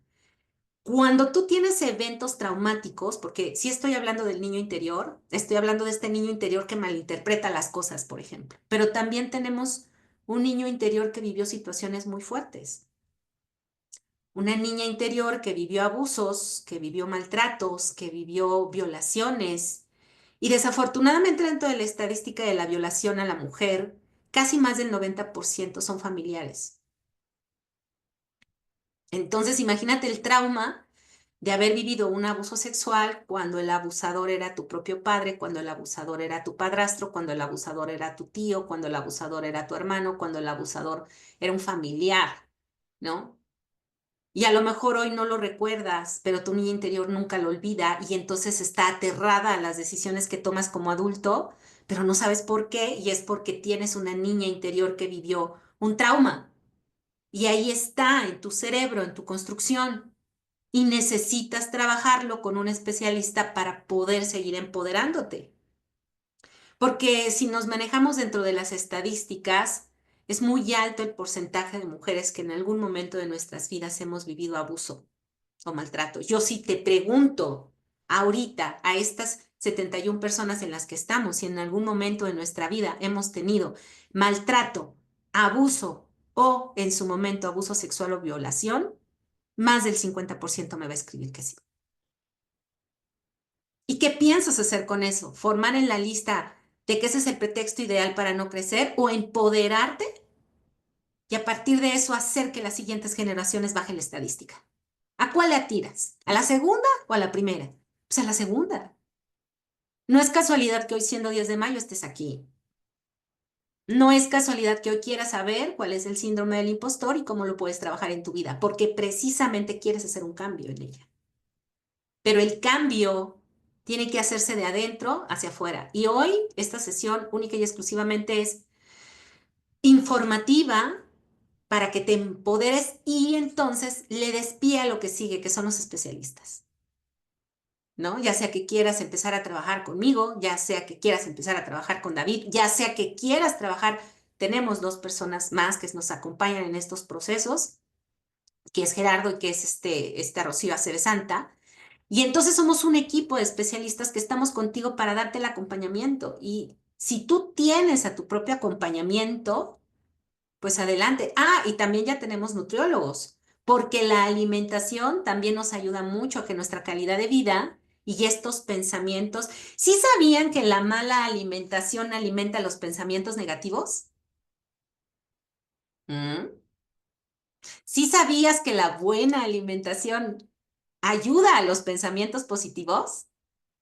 Cuando tú tienes eventos traumáticos, porque si estoy hablando del niño interior, estoy hablando de este niño interior que malinterpreta las cosas, por ejemplo, pero también tenemos un niño interior que vivió situaciones muy fuertes. una niña interior que vivió abusos, que vivió maltratos, que vivió violaciones. Y desafortunadamente dentro de la estadística de la violación a la mujer, casi más del 90% son familiares. Entonces, imagínate el trauma de haber vivido un abuso sexual cuando el abusador era tu propio padre, cuando el abusador era tu padrastro, cuando el abusador era tu tío, cuando el abusador era tu hermano, cuando el abusador era un familiar, ¿no? Y a lo mejor hoy no lo recuerdas, pero tu niña interior nunca lo olvida y entonces está aterrada a las decisiones que tomas como adulto, pero no sabes por qué y es porque tienes una niña interior que vivió un trauma y ahí está en tu cerebro, en tu construcción y necesitas trabajarlo con un especialista para poder seguir empoderándote. Porque si nos manejamos dentro de las estadísticas, es muy alto el porcentaje de mujeres que en algún momento de nuestras vidas hemos vivido abuso o maltrato. Yo sí te pregunto ahorita a estas 71 personas en las que estamos, si en algún momento de nuestra vida hemos tenido maltrato, abuso o en su momento abuso sexual o violación, más del 50% me va a escribir que sí. ¿Y qué piensas hacer con eso? ¿Formar en la lista de que ese es el pretexto ideal para no crecer o empoderarte y a partir de eso hacer que las siguientes generaciones bajen la estadística? ¿A cuál le atiras? ¿A la segunda o a la primera? Pues a la segunda. No es casualidad que hoy, siendo 10 de mayo, estés aquí. No es casualidad que hoy quieras saber cuál es el síndrome del impostor y cómo lo puedes trabajar en tu vida, porque precisamente quieres hacer un cambio en ella. Pero el cambio tiene que hacerse de adentro hacia afuera. Y hoy esta sesión única y exclusivamente es informativa para que te empoderes y entonces le des pie a lo que sigue, que son los especialistas. ¿No? Ya sea que quieras empezar a trabajar conmigo, ya sea que quieras empezar a trabajar con David, ya sea que quieras trabajar, tenemos dos personas más que nos acompañan en estos procesos, que es Gerardo y que es este Rocío Aceves Santa. Y entonces somos un equipo de especialistas que estamos contigo para darte el acompañamiento. Y si tú tienes a tu propio acompañamiento, pues adelante. Ah, y también ya tenemos nutriólogos, porque la alimentación también nos ayuda mucho a que nuestra calidad de vida y estos pensamientos, ¿sí sabían que la mala alimentación alimenta los pensamientos negativos? ¿Mm? ¿Sí sabías que la buena alimentación ayuda a los pensamientos positivos?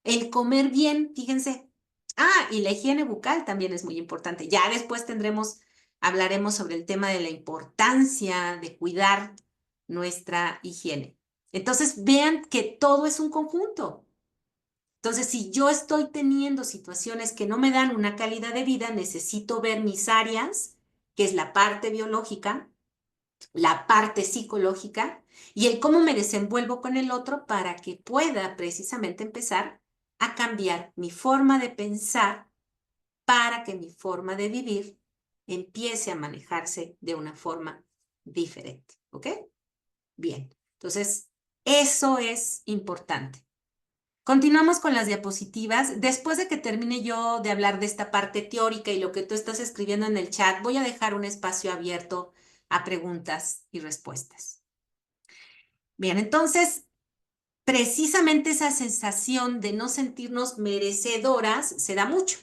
El comer bien, fíjense. Ah, y la higiene bucal también es muy importante. Ya después hablaremos sobre el tema de la importancia de cuidar nuestra higiene. Entonces, vean que todo es un conjunto. Entonces, si yo estoy teniendo situaciones que no me dan una calidad de vida, necesito ver mis áreas, que es la parte biológica, la parte psicológica y el cómo me desenvuelvo con el otro para que pueda precisamente empezar a cambiar mi forma de pensar para que mi forma de vivir empiece a manejarse de una forma diferente. ¿Ok? Bien. Entonces, eso es importante. Continuamos con las diapositivas. Después de que termine yo de hablar de esta parte teórica y lo que tú estás escribiendo en el chat, voy a dejar un espacio abierto a preguntas y respuestas. Bien, entonces, precisamente esa sensación de no sentirnos merecedoras se da mucho.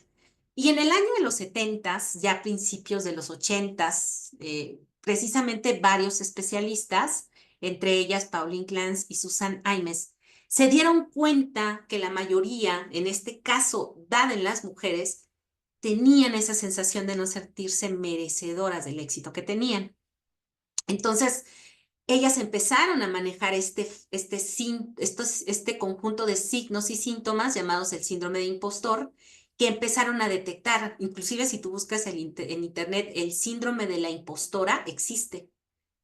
Y en el año de los 70s, ya principios de los 80s, precisamente varios especialistas, entre ellas Pauline Clance y Susan Imes, se dieron cuenta que la mayoría, en este caso, dada en las mujeres, tenían esa sensación de no sentirse merecedoras del éxito que tenían. Entonces, ellas empezaron a manejar este conjunto de signos y síntomas llamados el síndrome de impostor, que empezaron a detectar. Inclusive si tú buscas en internet, el síndrome de la impostora existe,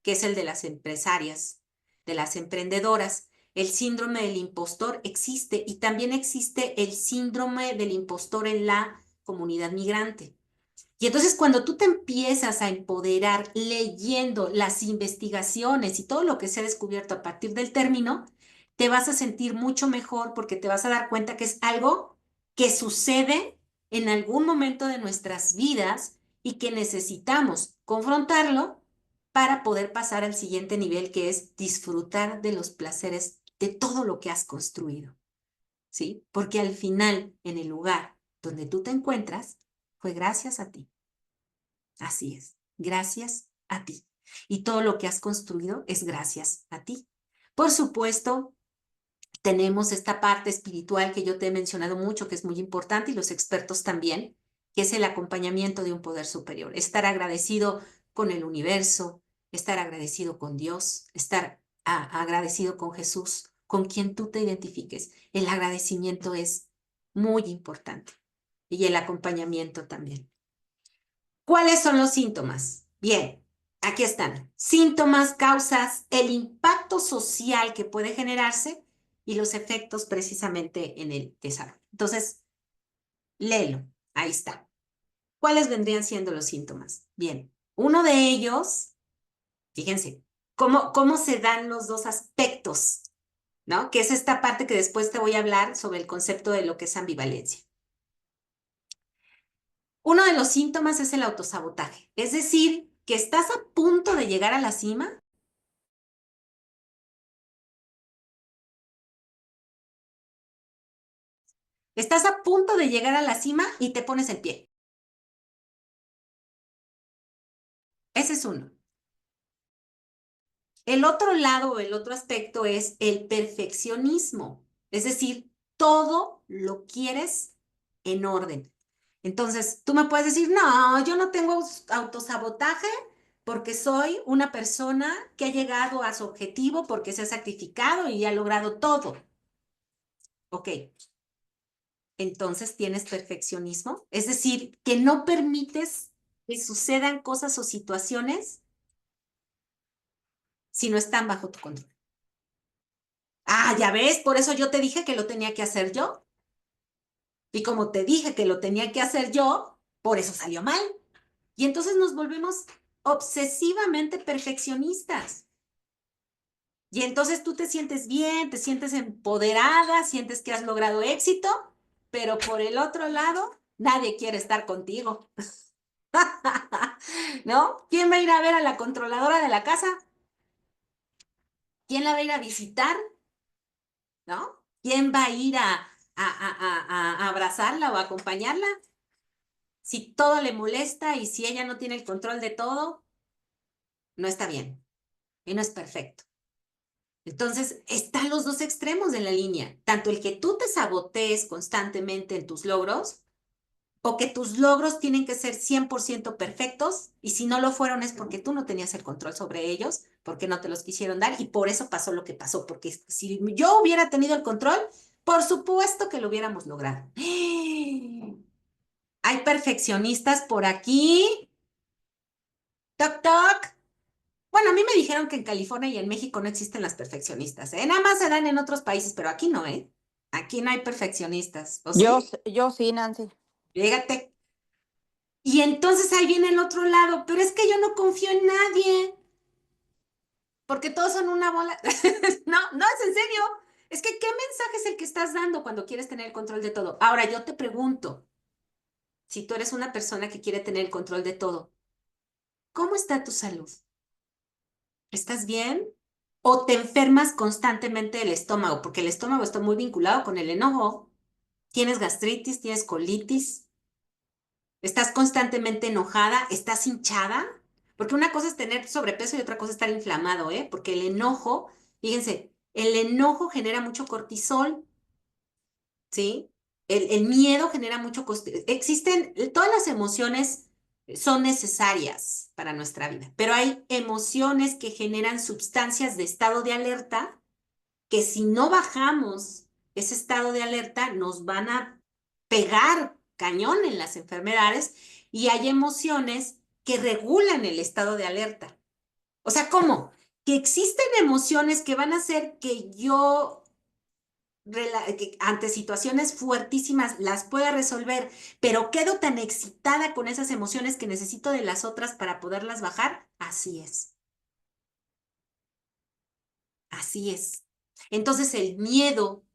que es el de las empresarias, de las emprendedoras. El síndrome del impostor existe y también existe el síndrome del impostor en la comunidad migrante. Y entonces cuando tú te empiezas a empoderar leyendo las investigaciones y todo lo que se ha descubierto a partir del término, te vas a sentir mucho mejor porque te vas a dar cuenta que es algo que sucede en algún momento de nuestras vidas y que necesitamos confrontarlo para poder pasar al siguiente nivel, que es disfrutar de los placeres de todo lo que has construido, ¿sí? Porque al final, en el lugar donde tú te encuentras, fue gracias a ti. Así es, gracias a ti. Y todo lo que has construido es gracias a ti. Por supuesto, tenemos esta parte espiritual que yo te he mencionado mucho, que es muy importante, y los expertos también, que es el acompañamiento de un poder superior. Estar agradecido con el universo, estar agradecido con Dios, estar agradecido con Jesús, con quien tú te identifiques. El agradecimiento es muy importante y el acompañamiento también. ¿Cuáles son los síntomas? Bien, aquí están. Síntomas, causas, el impacto social que puede generarse y los efectos precisamente en el desarrollo. Entonces, léelo. Ahí está. ¿Cuáles vendrían siendo los síntomas? Bien, uno de ellos, fíjense, cómo se dan los dos aspectos, ¿no? Que es esta parte que después te voy a hablar sobre el concepto de lo que es ambivalencia. Uno de los síntomas es el autosabotaje, es decir, que estás a punto de llegar a la cima. Estás a punto de llegar a la cima y te pones el pie. Ese es uno. El otro lado, el otro aspecto es el perfeccionismo. Es decir, todo lo quieres en orden. Entonces, tú me puedes decir, no, yo no tengo autosabotaje porque soy una persona que ha llegado a su objetivo porque se ha sacrificado y ha logrado todo. Ok, entonces tienes perfeccionismo. Es decir, que no permites que sucedan cosas o situaciones si no están bajo tu control. Ah, ya ves, por eso yo te dije que lo tenía que hacer yo. Y como te dije que lo tenía que hacer yo, por eso salió mal. Y entonces nos volvemos obsesivamente perfeccionistas. Y entonces tú te sientes bien, te sientes empoderada, sientes que has logrado éxito, pero por el otro lado, nadie quiere estar contigo. ¿No? ¿Quién va a ir a ver a la controladora de la casa? ¿Quién la va a ir a visitar? ¿No? ¿Quién va a ir a abrazarla o a acompañarla? Si todo le molesta y si ella no tiene el control de todo, no está bien y no es perfecto. Entonces, están los dos extremos de la línea, tanto el que tú te sabotees constantemente en tus logros, o que tus logros tienen que ser 100% perfectos, y si no lo fueron es porque tú no tenías el control sobre ellos, porque no te los quisieron dar, y por eso pasó lo que pasó, porque si yo hubiera tenido el control, por supuesto que lo hubiéramos logrado. Hay perfeccionistas por aquí. Toc, toc. Bueno, a mí me dijeron que en California y en México no existen las perfeccionistas, ¿eh? Nada más se dan en otros países, pero aquí no, ¿eh? Aquí no hay perfeccionistas, ¿o sí? Yo sí, Nancy. Fíjate. Y entonces ahí viene el otro lado, pero es que yo no confío en nadie, porque todos son una bola. No, no es en serio. Es que, ¿qué mensaje es el que estás dando cuando quieres tener el control de todo? Ahora, yo te pregunto, si tú eres una persona que quiere tener el control de todo, ¿cómo está tu salud? ¿Estás bien? ¿O te enfermas constantemente del estómago? Porque el estómago está muy vinculado con el enojo. ¿Tienes gastritis? ¿Tienes colitis? ¿Estás constantemente enojada? ¿Estás hinchada? Porque una cosa es tener sobrepeso y otra cosa es estar inflamado, ¿eh? Porque el enojo, fíjense, el enojo genera mucho cortisol, ¿sí? El miedo genera mucho cortisol. Existen, todas las emociones son necesarias para nuestra vida, pero hay emociones que generan sustancias de estado de alerta que si no bajamos ese estado de alerta nos van a pegar cañón en las enfermedades, y hay emociones que regulan el estado de alerta. O sea, ¿cómo? Que existen emociones que van a hacer que yo que ante situaciones fuertísimas las pueda resolver, pero quedo tan excitada con esas emociones que necesito de las otras para poderlas bajar. Así es. Así es. Entonces el miedo,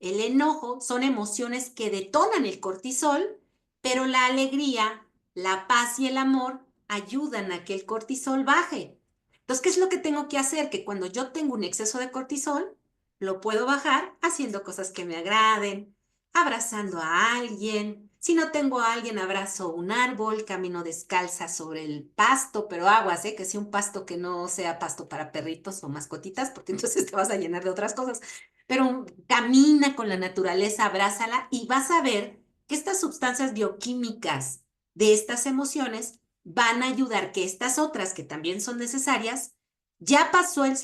el enojo son emociones que detonan el cortisol, pero la alegría, la paz y el amor ayudan a que el cortisol baje. Entonces, ¿qué es lo que tengo que hacer? Que cuando yo tengo un exceso de cortisol, lo puedo bajar haciendo cosas que me agraden, abrazando a alguien. Si no tengo a alguien, abrazo un árbol, camino descalza sobre el pasto, pero aguas, ¿eh? Que sea un pasto que no sea pasto para perritos o mascotitas, porque entonces te vas a llenar de otras cosas. Pero camina con la naturaleza, abrázala y vas a ver que estas sustancias bioquímicas de estas emociones van a ayudar que estas otras que también son necesarias, ya pasó el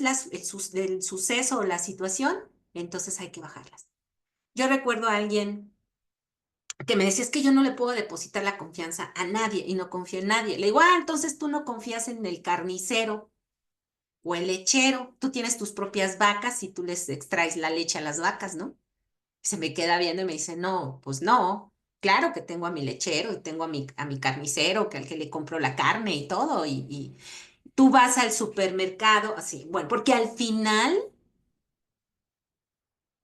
suceso o la situación, entonces hay que bajarlas. Yo recuerdo a alguien que me decía, es que yo no le puedo depositar la confianza a nadie y no confío en nadie. Le digo, entonces tú no confías en el carnicero o el lechero, tú tienes tus propias vacas y tú les extraes la leche a las vacas, ¿no? Se me queda viendo y me dice, no, pues no. Claro que tengo a mi lechero y tengo a mi carnicero, que al que le compro la carne y todo, y tú vas al supermercado, así, bueno, porque al final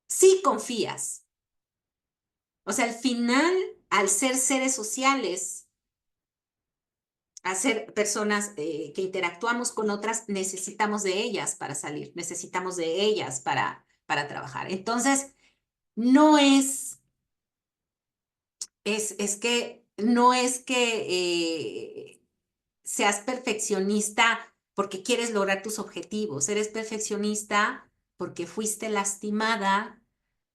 sí confías. O sea, al final, al ser seres sociales, al ser personas que interactuamos con otras, necesitamos de ellas para salir, necesitamos de ellas para trabajar. Entonces, no es que, no es que seas perfeccionista porque quieres lograr tus objetivos, eres perfeccionista porque fuiste lastimada,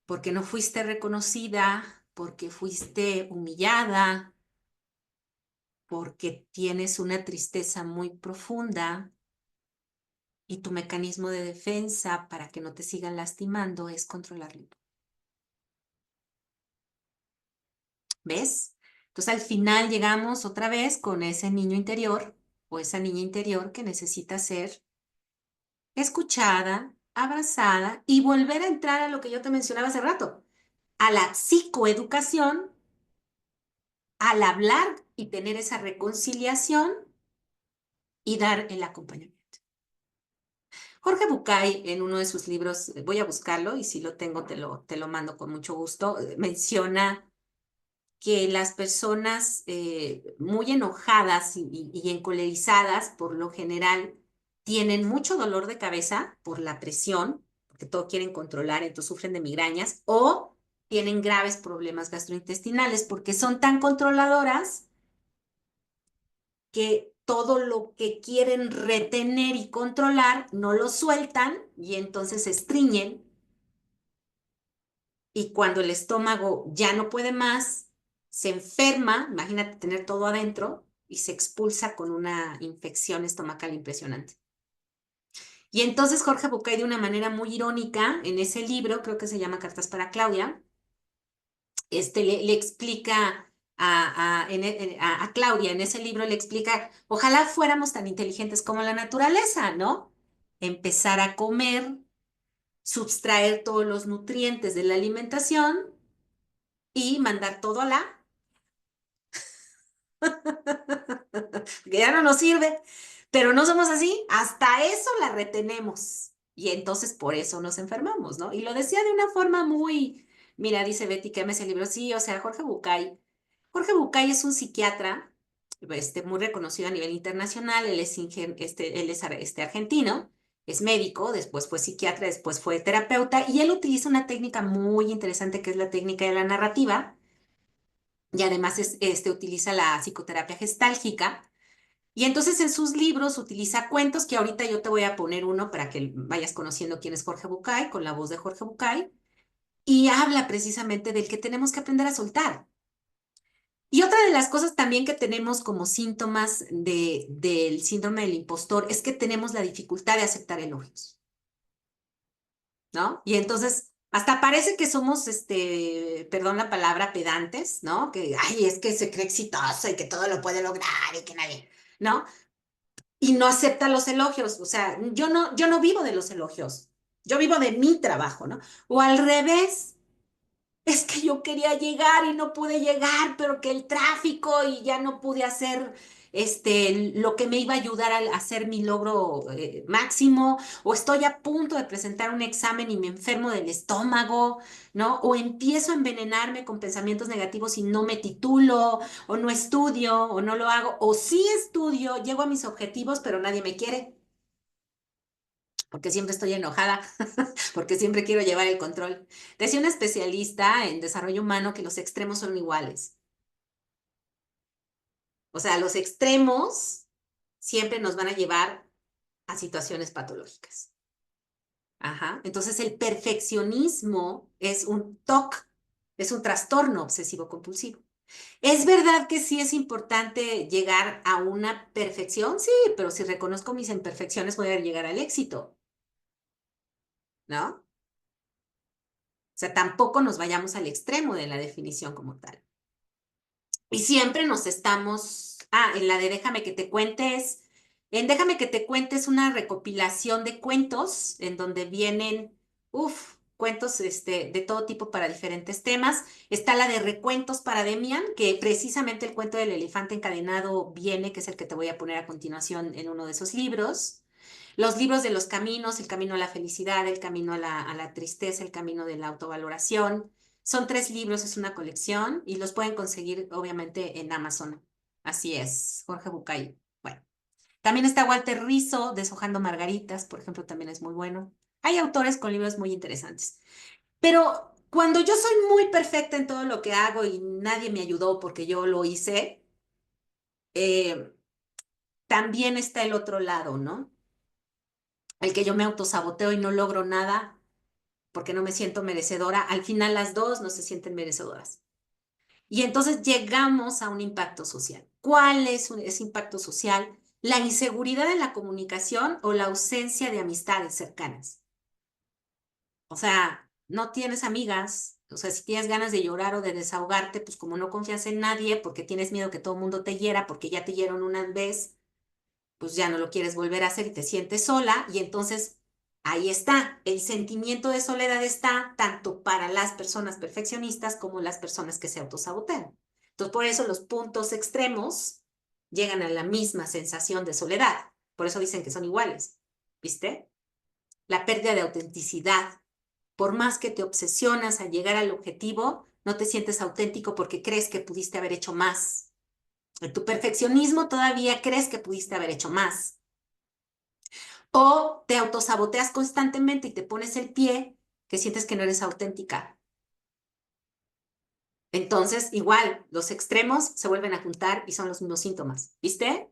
porque no fuiste reconocida, porque fuiste humillada, porque tienes una tristeza muy profunda y tu mecanismo de defensa para que no te sigan lastimando es controlarlo. ¿Ves? Entonces al final llegamos otra vez con ese niño interior o esa niña interior que necesita ser escuchada, abrazada y volver a entrar a lo que yo te mencionaba hace rato, a la psicoeducación, al hablar y tener esa reconciliación y dar el acompañamiento. Jorge Bucay, en uno de sus libros, voy a buscarlo y si lo tengo te lo mando con mucho gusto, menciona que las personas muy enojadas y encolerizadas, por lo general, tienen mucho dolor de cabeza por la presión, porque todo quieren controlar, entonces sufren de migrañas, o tienen graves problemas gastrointestinales porque son tan controladoras que todo lo que quieren retener y controlar no lo sueltan y entonces se estreñen y cuando el estómago ya no puede más, se enferma, imagínate tener todo adentro y se expulsa con una infección estomacal impresionante. Y entonces Jorge Bucay de una manera muy irónica en ese libro, creo que se llama Cartas para Claudia, le explica a Claudia en ese libro, le explica, ojalá fuéramos tan inteligentes como la naturaleza, ¿no? Empezar a comer, sustraer todos los nutrientes de la alimentación y mandar todo a la que ya no nos sirve, pero no somos así, hasta eso la retenemos y entonces por eso nos enfermamos, ¿no? Y lo decía de una forma muy, mira, dice Betty que ama ese libro, sí, o sea, Jorge Bucay es un psiquiatra muy reconocido a nivel internacional, él es argentino, es médico, después fue psiquiatra, después fue terapeuta y él utiliza una técnica muy interesante que es la técnica de la narrativa y además utiliza la psicoterapia gestálgica. Y entonces en sus libros utiliza cuentos que ahorita yo te voy a poner uno para que vayas conociendo quién es Jorge Bucay, con la voz de Jorge Bucay, y habla precisamente del que tenemos que aprender a soltar. Y otra de las cosas también que tenemos como síntomas del síndrome del impostor es que tenemos la dificultad de aceptar elogios, ¿no? Y entonces hasta parece que somos, perdón la palabra, pedantes, ¿no? Que, ay, es que se cree exitoso y que todo lo puede lograr y que nadie, ¿no? Y no acepta los elogios. O sea, yo no vivo de los elogios. Yo vivo de mi trabajo, ¿no? O al revés, es que yo quería llegar y no pude llegar, pero que el tráfico y ya no pude hacer lo que me iba a ayudar a hacer mi logro máximo, o estoy a punto de presentar un examen y me enfermo del estómago, ¿no? O empiezo a envenenarme con pensamientos negativos y no me titulo, o no estudio, o no lo hago, o sí estudio, llego a mis objetivos, pero nadie me quiere, porque siempre estoy enojada, porque siempre quiero llevar el control. Decía un especialista en desarrollo humano que los extremos son iguales. O sea, los extremos siempre nos van a llevar a situaciones patológicas. Ajá. Entonces, el perfeccionismo es un TOC, es un trastorno obsesivo compulsivo. Es verdad que sí es importante llegar a una perfección, sí, pero si reconozco mis imperfecciones voy a llegar al éxito, ¿no? O sea, tampoco nos vayamos al extremo de la definición como tal. Y siempre nos estamos, en la de Déjame que te cuentes, en Déjame que te cuentes una recopilación de cuentos en donde vienen, cuentos de todo tipo para diferentes temas. Está la de Recuentos para Demian, que precisamente el cuento del elefante encadenado viene, que es el que te voy a poner a continuación en uno de esos libros. Los libros de los caminos, el camino a la felicidad, el camino a la tristeza, el camino de la autovaloración. Son 3 libros, es una colección y los pueden conseguir obviamente en Amazon. Así es, Jorge Bucay. Bueno, también está Walter Rizzo, Deshojando Margaritas, por ejemplo, también es muy bueno. Hay autores con libros muy interesantes. Pero cuando yo soy muy perfecta en todo lo que hago y nadie me ayudó porque yo lo hice, eh, también está el otro lado, ¿no? El que yo me autosaboteo y no logro nada porque no me siento merecedora. Al final las dos no se sienten merecedoras. Y entonces llegamos a un impacto social. ¿Cuál es ese impacto social? La inseguridad en la comunicación o la ausencia de amistades cercanas. O sea, no tienes amigas, o sea, si tienes ganas de llorar o de desahogarte, pues como no confías en nadie, porque tienes miedo que todo el mundo te hiera, porque ya te hieron una vez, pues ya no lo quieres volver a hacer y te sientes sola, y entonces ahí está, el sentimiento de soledad está tanto para las personas perfeccionistas como las personas que se autosabotean. Entonces, por eso los puntos extremos llegan a la misma sensación de soledad. Por eso dicen que son iguales, ¿viste? La pérdida de autenticidad. Por más que te obsesionas a llegar al objetivo, no te sientes auténtico porque crees que pudiste haber hecho más. En tu perfeccionismo todavía crees que pudiste haber hecho más. O te autosaboteas constantemente y te pones el pie que sientes que no eres auténtica. Entonces, igual, los extremos se vuelven a juntar y son los mismos síntomas. ¿Viste?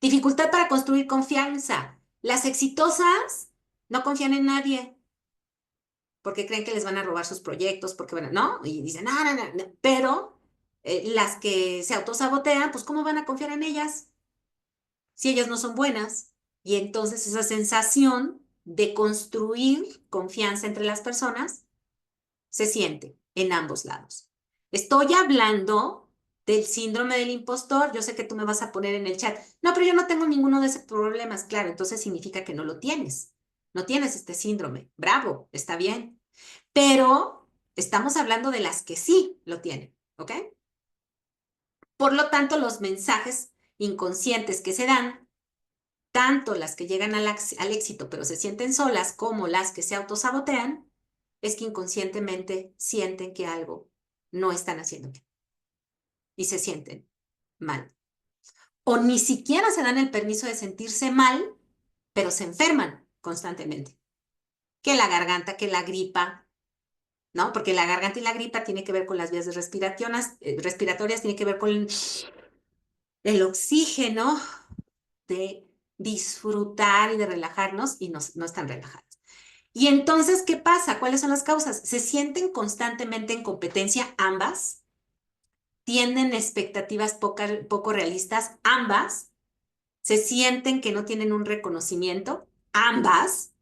Dificultad para construir confianza. Las exitosas no confían en nadie porque creen que les van a robar sus proyectos, porque, bueno, ¿no? Y dicen, no, no, no, no. Pero las que se autosabotean, pues, ¿cómo van a confiar en ellas si ellas no son buenas? Y entonces esa sensación de construir confianza entre las personas se siente en ambos lados. Estoy hablando del síndrome del impostor. Yo sé que tú me vas a poner en el chat, no, pero yo no tengo ninguno de esos problemas. Claro, entonces significa que no lo tienes. No tienes este síndrome. Bravo, está bien. Pero estamos hablando de las que sí lo tienen, ¿ok? Por lo tanto, los mensajes inconscientes que se dan, tanto las que llegan al éxito pero se sienten solas como las que se autosabotean, es que inconscientemente sienten que algo no están haciendo bien y se sienten mal. O ni siquiera se dan el permiso de sentirse mal, pero se enferman constantemente. Que la garganta, que la gripa, ¿no? Porque la garganta y la gripa tiene que ver con las vías de respiratorias, tiene que ver con el oxígeno de disfrutar y de relajarnos y no están relajados. Y entonces, ¿qué pasa? ¿Cuáles son las causas? Se sienten constantemente en competencia ambas, tienen expectativas poco realistas ambas, se sienten que no tienen un reconocimiento ambas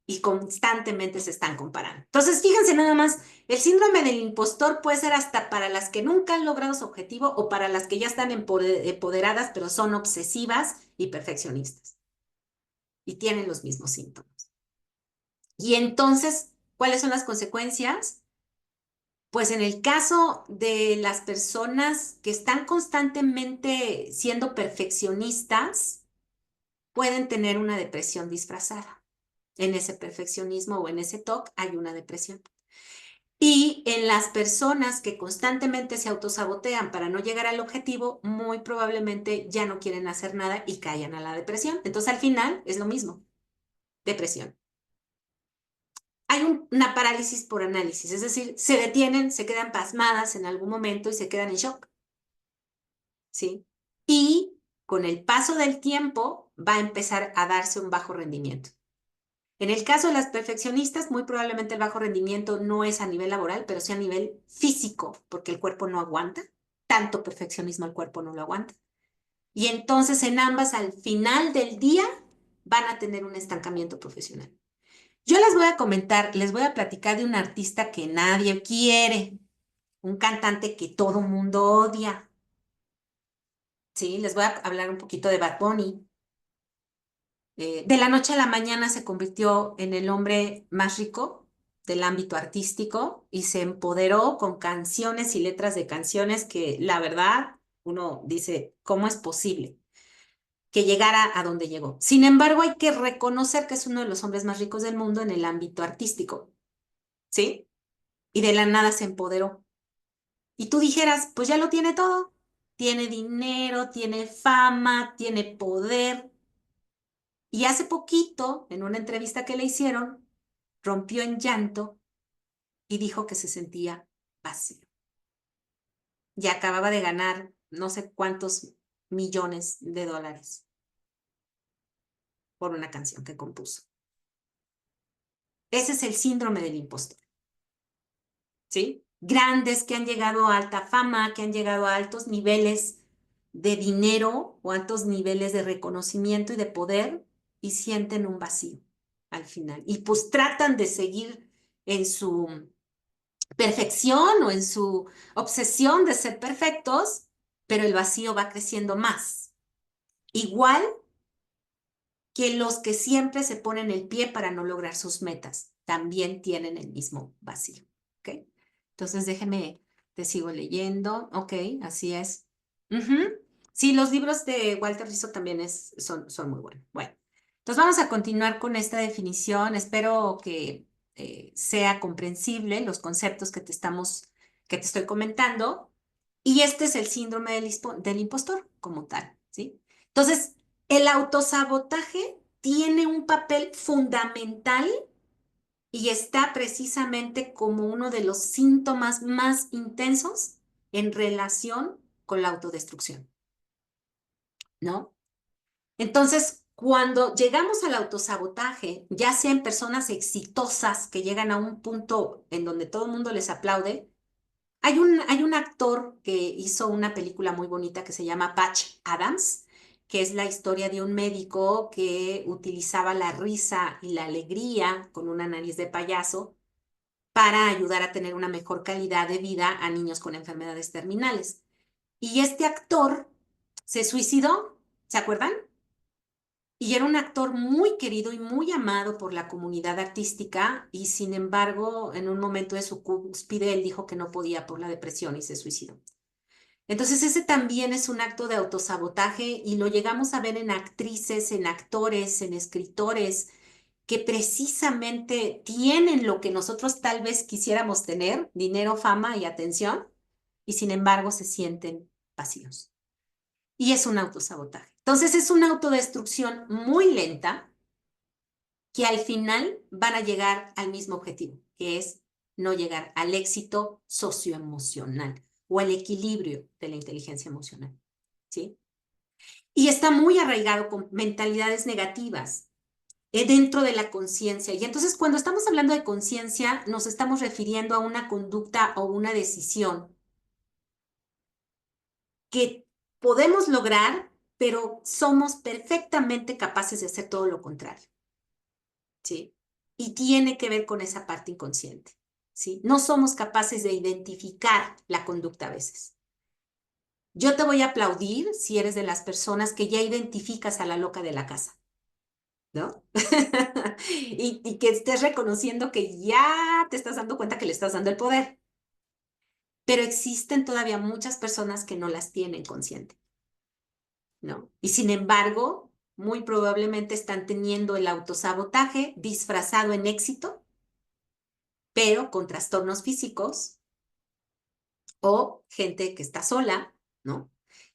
y constantemente se están comparando. Entonces, fíjense nada más, el síndrome del impostor puede ser hasta para las que nunca han logrado su objetivo o para las que ya están empoderadas, pero son obsesivas y perfeccionistas y tienen los mismos síntomas. Y entonces, ¿cuáles son las consecuencias? Pues en el caso de las personas que están constantemente siendo perfeccionistas, pueden tener una depresión disfrazada. En ese perfeccionismo o en ese TOC hay una depresión. Y en las personas que constantemente se autosabotean para no llegar al objetivo, muy probablemente ya no quieren hacer nada y caen a la depresión. Entonces al final es lo mismo, depresión. Hay una parálisis por análisis, es decir, se detienen, se quedan pasmadas en algún momento y se quedan en shock, ¿sí? Y con el paso del tiempo va a empezar a darse un bajo rendimiento. En el caso de las perfeccionistas, muy probablemente el bajo rendimiento no es a nivel laboral, pero sí a nivel físico, porque el cuerpo no aguanta. Tanto perfeccionismo el cuerpo no lo aguanta. Y entonces en ambas, al final del día, van a tener un estancamiento profesional. Yo les voy a comentar, les voy a platicar de un artista que nadie quiere, un cantante que todo mundo odia. Sí, les voy a hablar un poquito de Bad Bunny. De la noche a la mañana se convirtió en el hombre más rico del ámbito artístico y se empoderó con canciones y letras de canciones que la verdad uno dice, ¿cómo es posible que llegara a donde llegó? Sin embargo, hay que reconocer que es uno de los hombres más ricos del mundo en el ámbito artístico, ¿sí? Y de la nada se empoderó. Y tú dijeras, pues ya lo tiene todo. Tiene dinero, tiene fama, tiene poder. Y hace poquito, en una entrevista que le hicieron, rompió en llanto y dijo que se sentía vacío. Y acababa de ganar no sé cuántos millones de dólares por una canción que compuso. Ese es el síndrome del impostor, ¿sí? Grandes que han llegado a alta fama, que han llegado a altos niveles de dinero o altos niveles de reconocimiento y de poder y sienten un vacío al final. Y pues tratan de seguir en su perfección o en su obsesión de ser perfectos, pero el vacío va creciendo más. Igual que los que siempre se ponen el pie para no lograr sus metas, también tienen el mismo vacío. ¿Ok? Entonces déjenme, te sigo leyendo. Ok, así es. Ujú. Sí, los libros de Walter Rizzo también son muy buenos. Bueno, entonces vamos a continuar con esta definición. Espero que sea comprensible los conceptos que te estoy comentando. Y este es el síndrome del impostor como tal, ¿sí? Entonces, el autosabotaje tiene un papel fundamental y está precisamente como uno de los síntomas más intensos en relación con la autodestrucción, ¿no? Entonces, cuando llegamos al autosabotaje, ya sea en personas exitosas que llegan a un punto en donde todo el mundo les aplaude, hay un actor que hizo una película muy bonita que se llama Patch Adams, que es la historia de un médico que utilizaba la risa y la alegría con una nariz de payaso para ayudar a tener una mejor calidad de vida a niños con enfermedades terminales. Y este actor se suicidó, ¿se acuerdan? Y era un actor muy querido y muy amado por la comunidad artística y sin embargo, en un momento de su cúspide, él dijo que no podía por la depresión y se suicidó. Entonces, ese también es un acto de autosabotaje y lo llegamos a ver en actrices, en actores, en escritores que precisamente tienen lo que nosotros tal vez quisiéramos tener, dinero, fama y atención, y sin embargo se sienten vacíos. Y es un autosabotaje. Entonces, es una autodestrucción muy lenta que al final van a llegar al mismo objetivo, que es no llegar al éxito socioemocional o al equilibrio de la inteligencia emocional, ¿sí? Y está muy arraigado con mentalidades negativas dentro de la conciencia. Y entonces cuando estamos hablando de conciencia, nos estamos refiriendo a una conducta o una decisión que podemos lograr, pero somos perfectamente capaces de hacer todo lo contrario. ¿Sí? Y tiene que ver con esa parte inconsciente, ¿sí? No somos capaces de identificar la conducta a veces. Yo te voy a aplaudir si eres de las personas que ya identificas a la loca de la casa, ¿no? Y que estés reconociendo que ya te estás dando cuenta que le estás dando el poder. pero existen todavía muchas personas que no las tienen consciente, ¿no? Y sin embargo, muy probablemente están teniendo el autosabotaje disfrazado en éxito, pero con trastornos físicos o gente que está sola, ¿no?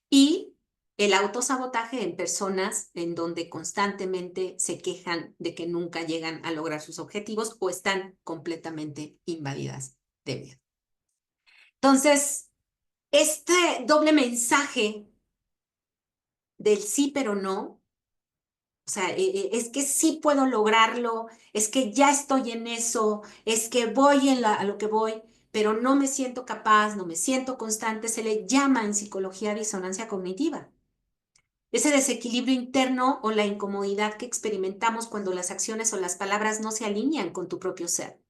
Y el autosabotaje en personas en donde constantemente se quejan de que nunca llegan a lograr sus objetivos o están completamente invadidas de miedo. Entonces, este doble mensaje del sí pero no, o sea, es que sí puedo lograrlo, es que ya estoy en eso, es que voy a lo que voy, pero no me siento capaz, no me siento constante, se le llama en psicología disonancia cognitiva. Ese desequilibrio interno o la incomodidad que experimentamos cuando las acciones o las palabras no se alinean con tu propio ser.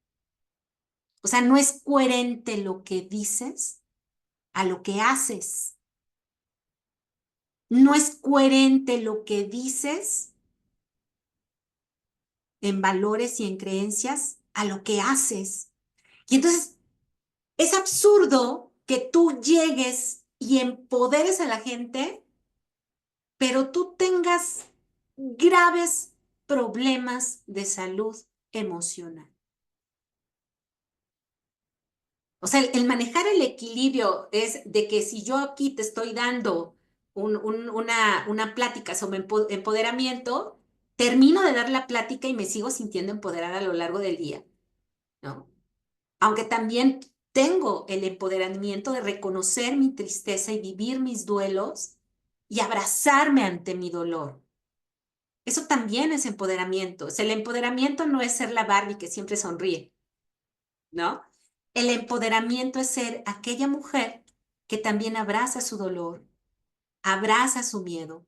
O sea, no es coherente lo que dices a lo que haces. No es coherente lo que dices en valores y en creencias a lo que haces. Y entonces es absurdo que tú llegues y empoderes a la gente, pero tú tengas graves problemas de salud emocional. O sea, el manejar el equilibrio es de que si yo aquí te estoy dando una plática sobre empoderamiento, termino de dar la plática y me sigo sintiendo empoderada a lo largo del día, ¿no? Aunque también tengo el empoderamiento de reconocer mi tristeza y vivir mis duelos y abrazarme ante mi dolor. Eso también es empoderamiento. O sea, el empoderamiento no es ser la Barbie que siempre sonríe, ¿no? El empoderamiento es ser aquella mujer que también abraza su dolor, abraza su miedo,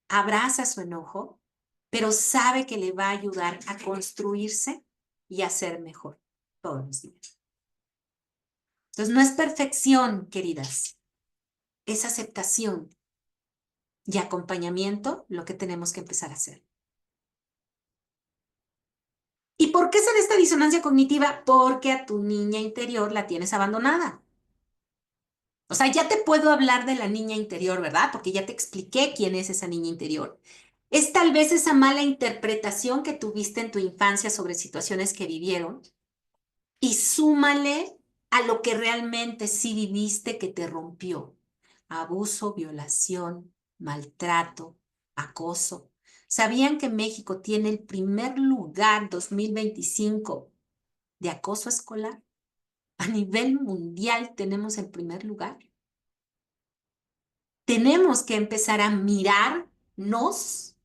abraza su enojo, pero sabe que le va a ayudar a construirse y a ser mejor todos los días. Entonces, no es perfección, queridas, es aceptación y acompañamiento lo que tenemos que empezar a hacer. ¿Y por qué se da esta disonancia cognitiva? Porque a tu niña interior la tienes abandonada. O sea, ya te puedo hablar de la niña interior, ¿verdad? Porque ya te expliqué quién es esa niña interior. Es tal vez esa mala interpretación que tuviste en tu infancia sobre situaciones que vivieron y súmale a lo que realmente sí viviste que te rompió. Abuso, violación, maltrato, acoso. ¿Sabían que México tiene el primer lugar 2025 de acoso escolar? A nivel mundial tenemos el primer lugar. Tenemos que empezar a mirarnos,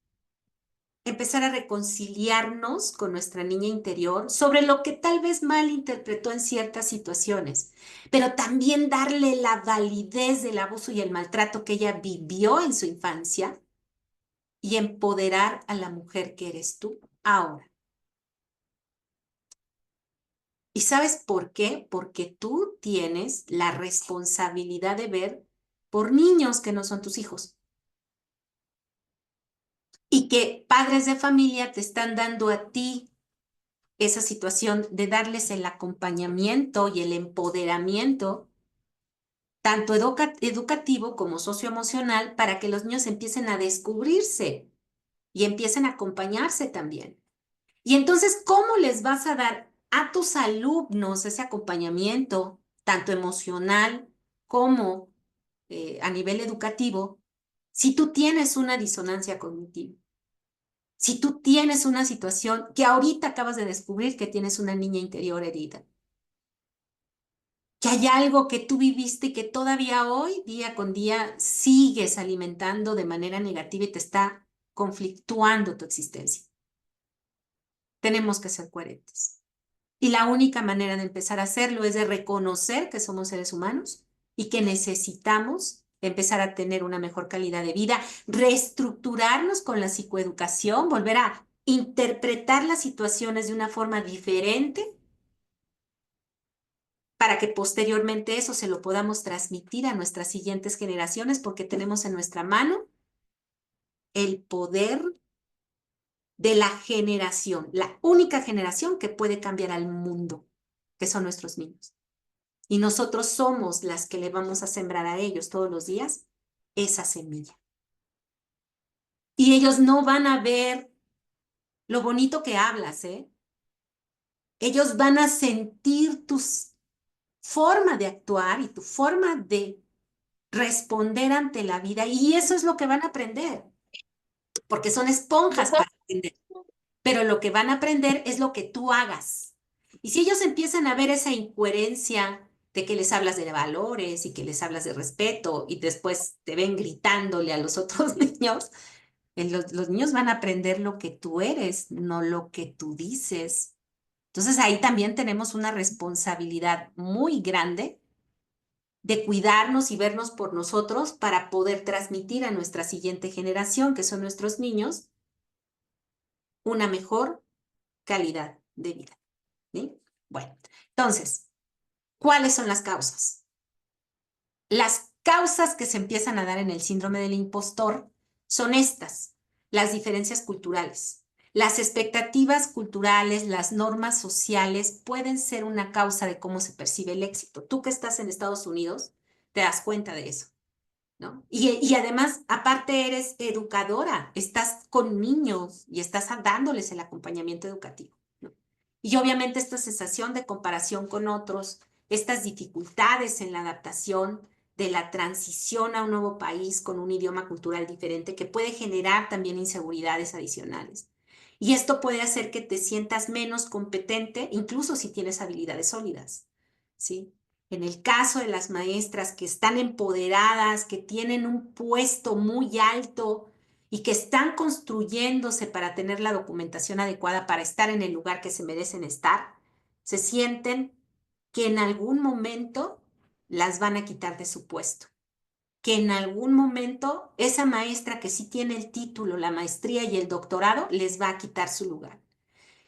empezar a reconciliarnos con nuestra niña interior sobre lo que tal vez mal interpretó en ciertas situaciones, pero también darle la validez del abuso y el maltrato que ella vivió en su infancia y empoderar a la mujer que eres tú ahora. ¿Y sabes por qué? Porque tú tienes la responsabilidad de ver por niños que no son tus hijos. Y que padres de familia te están dando a ti esa situación de darles el acompañamiento y el empoderamiento, tanto educativo como socioemocional, para que los niños empiecen a descubrirse y empiecen a acompañarse también. Y entonces, ¿cómo les vas a dar a tus alumnos ese acompañamiento, tanto emocional como a nivel educativo, si tú tienes una disonancia cognitiva? Si tú tienes una situación que ahorita acabas de descubrir que tienes una niña interior herida, que hay algo que tú viviste y que todavía hoy, día con día, sigues alimentando de manera negativa y te está conflictuando tu existencia. Tenemos que ser coherentes. Y la única manera de empezar a hacerlo es de reconocer que somos seres humanos y que necesitamos empezar a tener una mejor calidad de vida, reestructurarnos con la psicoeducación, volver a interpretar las situaciones de una forma diferente para que posteriormente eso se lo podamos transmitir a nuestras siguientes generaciones, porque tenemos en nuestra mano el poder de la generación, la única generación que puede cambiar al mundo, que son nuestros niños. Y nosotros somos las que le vamos a sembrar a ellos todos los días esa semilla. Y ellos no van a ver lo bonito que hablas, ¿eh? Ellos van a sentir tu forma de actuar y tu forma de responder ante la vida. Y eso es lo que van a aprender, porque son esponjas para aprender. Pero lo que van a aprender es lo que tú hagas. Y si ellos empiezan a ver esa incoherencia de que les hablas de valores y que les hablas de respeto y después te ven gritándole a los otros niños, los niños van a aprender lo que tú eres, no lo que tú dices. Entonces ahí también tenemos una responsabilidad muy grande de cuidarnos y vernos por nosotros para poder transmitir a nuestra siguiente generación, que son nuestros niños, una mejor calidad de vida. ¿Sí? Bueno, entonces, ¿cuáles son las causas? Las causas que se empiezan a dar en el síndrome del impostor son estas: las diferencias culturales. Las expectativas culturales, las normas sociales pueden ser una causa de cómo se percibe el éxito. Tú que estás en Estados Unidos, te das cuenta de eso, ¿no? Y además, aparte eres educadora, estás con niños y estás dándoles el acompañamiento educativo, ¿no? Y obviamente esta sensación de comparación con otros, estas dificultades en la adaptación de la transición a un nuevo país con un idioma cultural diferente que puede generar también inseguridades adicionales. Y esto puede hacer que te sientas menos competente, incluso si tienes habilidades sólidas, ¿sí? En el caso de las maestras que están empoderadas, que tienen un puesto muy alto y que están construyéndose para tener la documentación adecuada para estar en el lugar que se merecen estar, se sienten que en algún momento las van a quitar de su puesto, que en algún momento esa maestra que sí tiene el título, la maestría y el doctorado les va a quitar su lugar.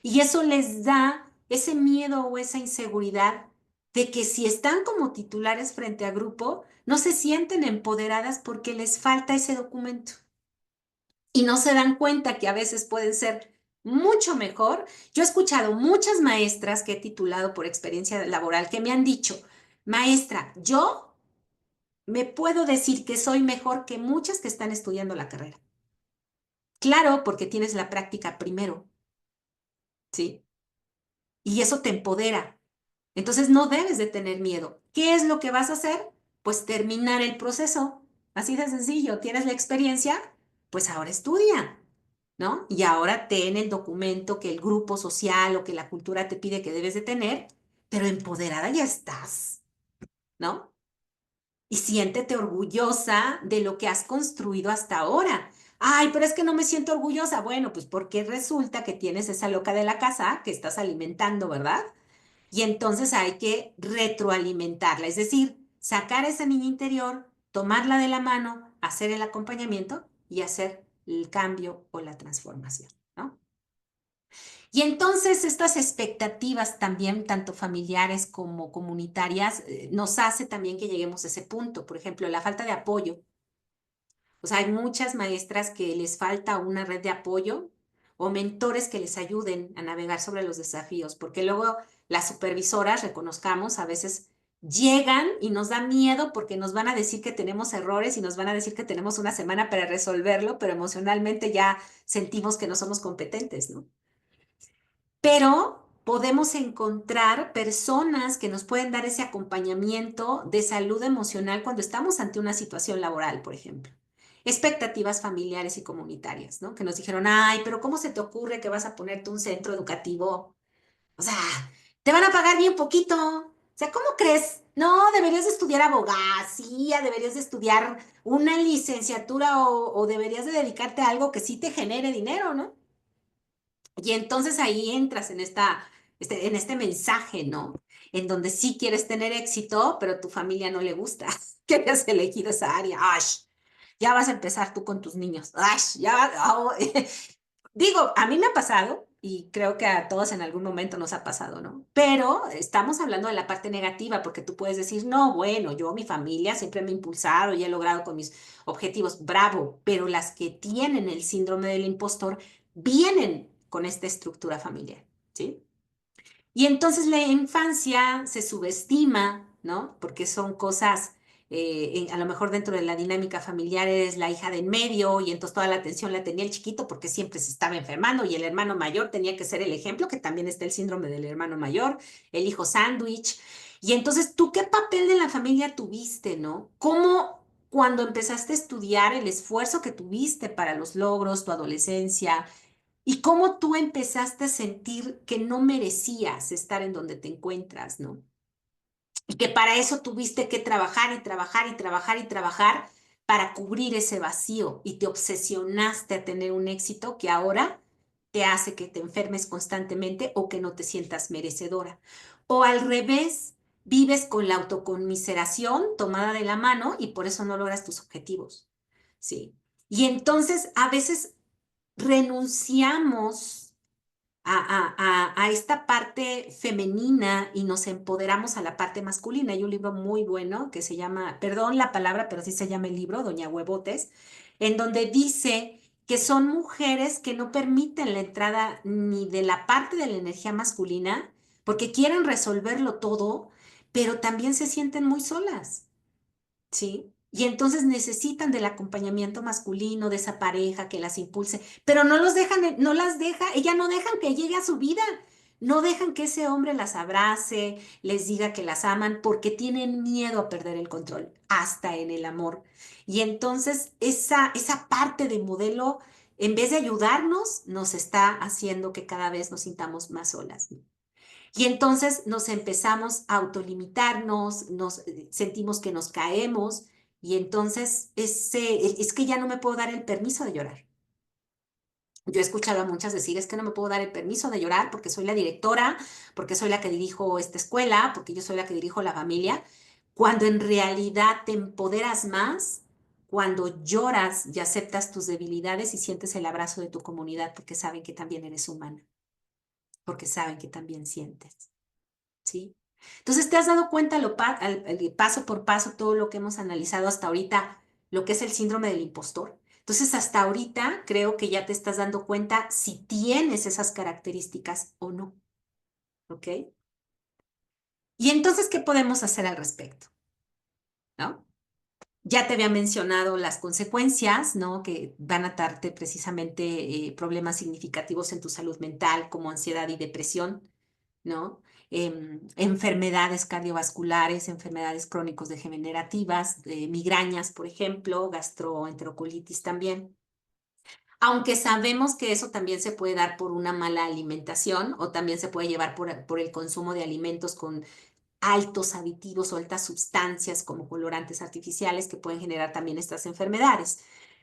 Y eso les da ese miedo o esa inseguridad de que si están como titulares frente a grupo, no se sienten empoderadas porque les falta ese documento. Y no se dan cuenta que a veces pueden ser mucho mejor. Yo he escuchado muchas maestras que he titulado por experiencia laboral que me han dicho: maestra, yo me puedo decir que soy mejor que muchas que están estudiando la carrera. Claro, porque tienes la práctica primero, ¿sí? Y eso te empodera. Entonces no debes de tener miedo. ¿Qué es lo que vas a hacer? Pues terminar el proceso. Así de sencillo. ¿Tienes la experiencia? Pues ahora estudia, ¿no? Y ahora ten el documento que el grupo social o que la cultura te pide que debes de tener, pero empoderada ya estás, ¿no? Y siéntete orgullosa de lo que has construido hasta ahora. Ay, pero es que no me siento orgullosa. Bueno, pues porque resulta que tienes esa loca de la casa que estás alimentando, ¿verdad? Y entonces hay que retroalimentarla, es decir, sacar a esa niña interior, tomarla de la mano, hacer el acompañamiento y hacer el cambio o la transformación, ¿no? Y entonces estas expectativas también, tanto familiares como comunitarias, nos hace también que lleguemos a ese punto. Por ejemplo, la falta de apoyo. O sea, hay muchas maestras que les falta una red de apoyo o mentores que les ayuden a navegar sobre los desafíos, porque luego las supervisoras, reconozcamos, a veces llegan y nos da miedo porque nos van a decir que tenemos errores y nos van a decir que tenemos una semana para resolverlo, pero emocionalmente ya sentimos que no somos competentes, ¿no? Pero podemos encontrar personas que nos pueden dar ese acompañamiento de salud emocional cuando estamos ante una situación laboral, por ejemplo. Expectativas familiares y comunitarias, ¿no? Que nos dijeron: ay, pero ¿cómo se te ocurre que vas a ponerte un centro educativo? O sea, te van a pagar bien poquito. O sea, ¿cómo crees? No, deberías de estudiar abogacía, deberías de estudiar una licenciatura o deberías de dedicarte a algo que sí te genere dinero, ¿no? Y entonces ahí entras en en este mensaje, ¿no? En donde sí quieres tener éxito, pero tu familia no le gusta que hayas elegido esa área. ¡Ash! Ya vas a empezar tú con tus niños. ¡Ash! Digo, a mí me ha pasado y creo que a todos en algún momento nos ha pasado, ¿no? Pero estamos hablando de la parte negativa, porque tú puedes decir: no, bueno, yo, mi familia siempre me ha impulsado y he logrado con mis objetivos, bravo, pero las que tienen el síndrome del impostor vienen con esta estructura familiar, ¿sí? Y entonces la infancia se subestima, ¿no? Porque son cosas, a lo mejor dentro de la dinámica familiar eres la hija de en medio y entonces toda la atención la tenía el chiquito porque siempre se estaba enfermando y el hermano mayor tenía que ser el ejemplo, que también está el síndrome del hermano mayor, el hijo sándwich. Y entonces, ¿tú qué papel de la familia tuviste, no? ¿Cómo cuando empezaste a estudiar el esfuerzo que tuviste para los logros, tu adolescencia, y cómo tú empezaste a sentir que no merecías estar en donde te encuentras, ¿no? Y que para eso tuviste que trabajar y trabajar y trabajar y trabajar para cubrir ese vacío y te obsesionaste a tener un éxito que ahora te hace que te enfermes constantemente o que no te sientas merecedora. O al revés, vives con la autoconmiseración tomada de la mano y por eso no logras tus objetivos, ¿sí? Y entonces a veces renunciamos a esta parte femenina y nos empoderamos a la parte masculina. Hay un libro muy bueno que se llama, perdón la palabra, pero sí se llama el libro, Doña Huevotes, en donde dice que son mujeres que no permiten la entrada ni de la parte de la energía masculina porque quieren resolverlo todo, pero también se sienten muy solas. ¿Sí? Y entonces necesitan del acompañamiento masculino, de esa pareja que las impulse, pero no los dejan, no las deja, ella no dejan que llegue a su vida, no dejan que ese hombre las abrace, les diga que las aman, porque tienen miedo a perder el control, hasta en el amor. Y entonces esa parte de modelo, en vez de ayudarnos, nos está haciendo que cada vez nos sintamos más solas. Y entonces nos empezamos a autolimitarnos, nos sentimos que nos caemos y entonces es que ya no me puedo dar el permiso de llorar. Yo he escuchado a muchas decir, es que no me puedo dar el permiso de llorar porque soy la directora, porque soy la que dirijo esta escuela, porque yo soy la que dirijo la familia, cuando en realidad te empoderas más cuando lloras y aceptas tus debilidades y sientes el abrazo de tu comunidad porque saben que también eres humana, porque saben que también sientes. ¿Sí? Entonces, ¿te has dado cuenta paso por paso todo lo que hemos analizado hasta ahorita, lo que es el síndrome del impostor? Entonces, hasta ahorita creo que ya te estás dando cuenta si tienes esas características o no, ¿ok? Y entonces, ¿qué podemos hacer al respecto? ¿No? Ya te había mencionado las consecuencias, ¿no? Que van a darte precisamente problemas significativos en tu salud mental, como ansiedad y depresión, ¿no? Enfermedades cardiovasculares, enfermedades crónicos-degenerativas, migrañas, por ejemplo, gastroenterocolitis también. Aunque sabemos que eso también se puede dar por una mala alimentación o también se puede llevar por el consumo de alimentos con altos aditivos o altas sustancias como colorantes artificiales que pueden generar también estas enfermedades.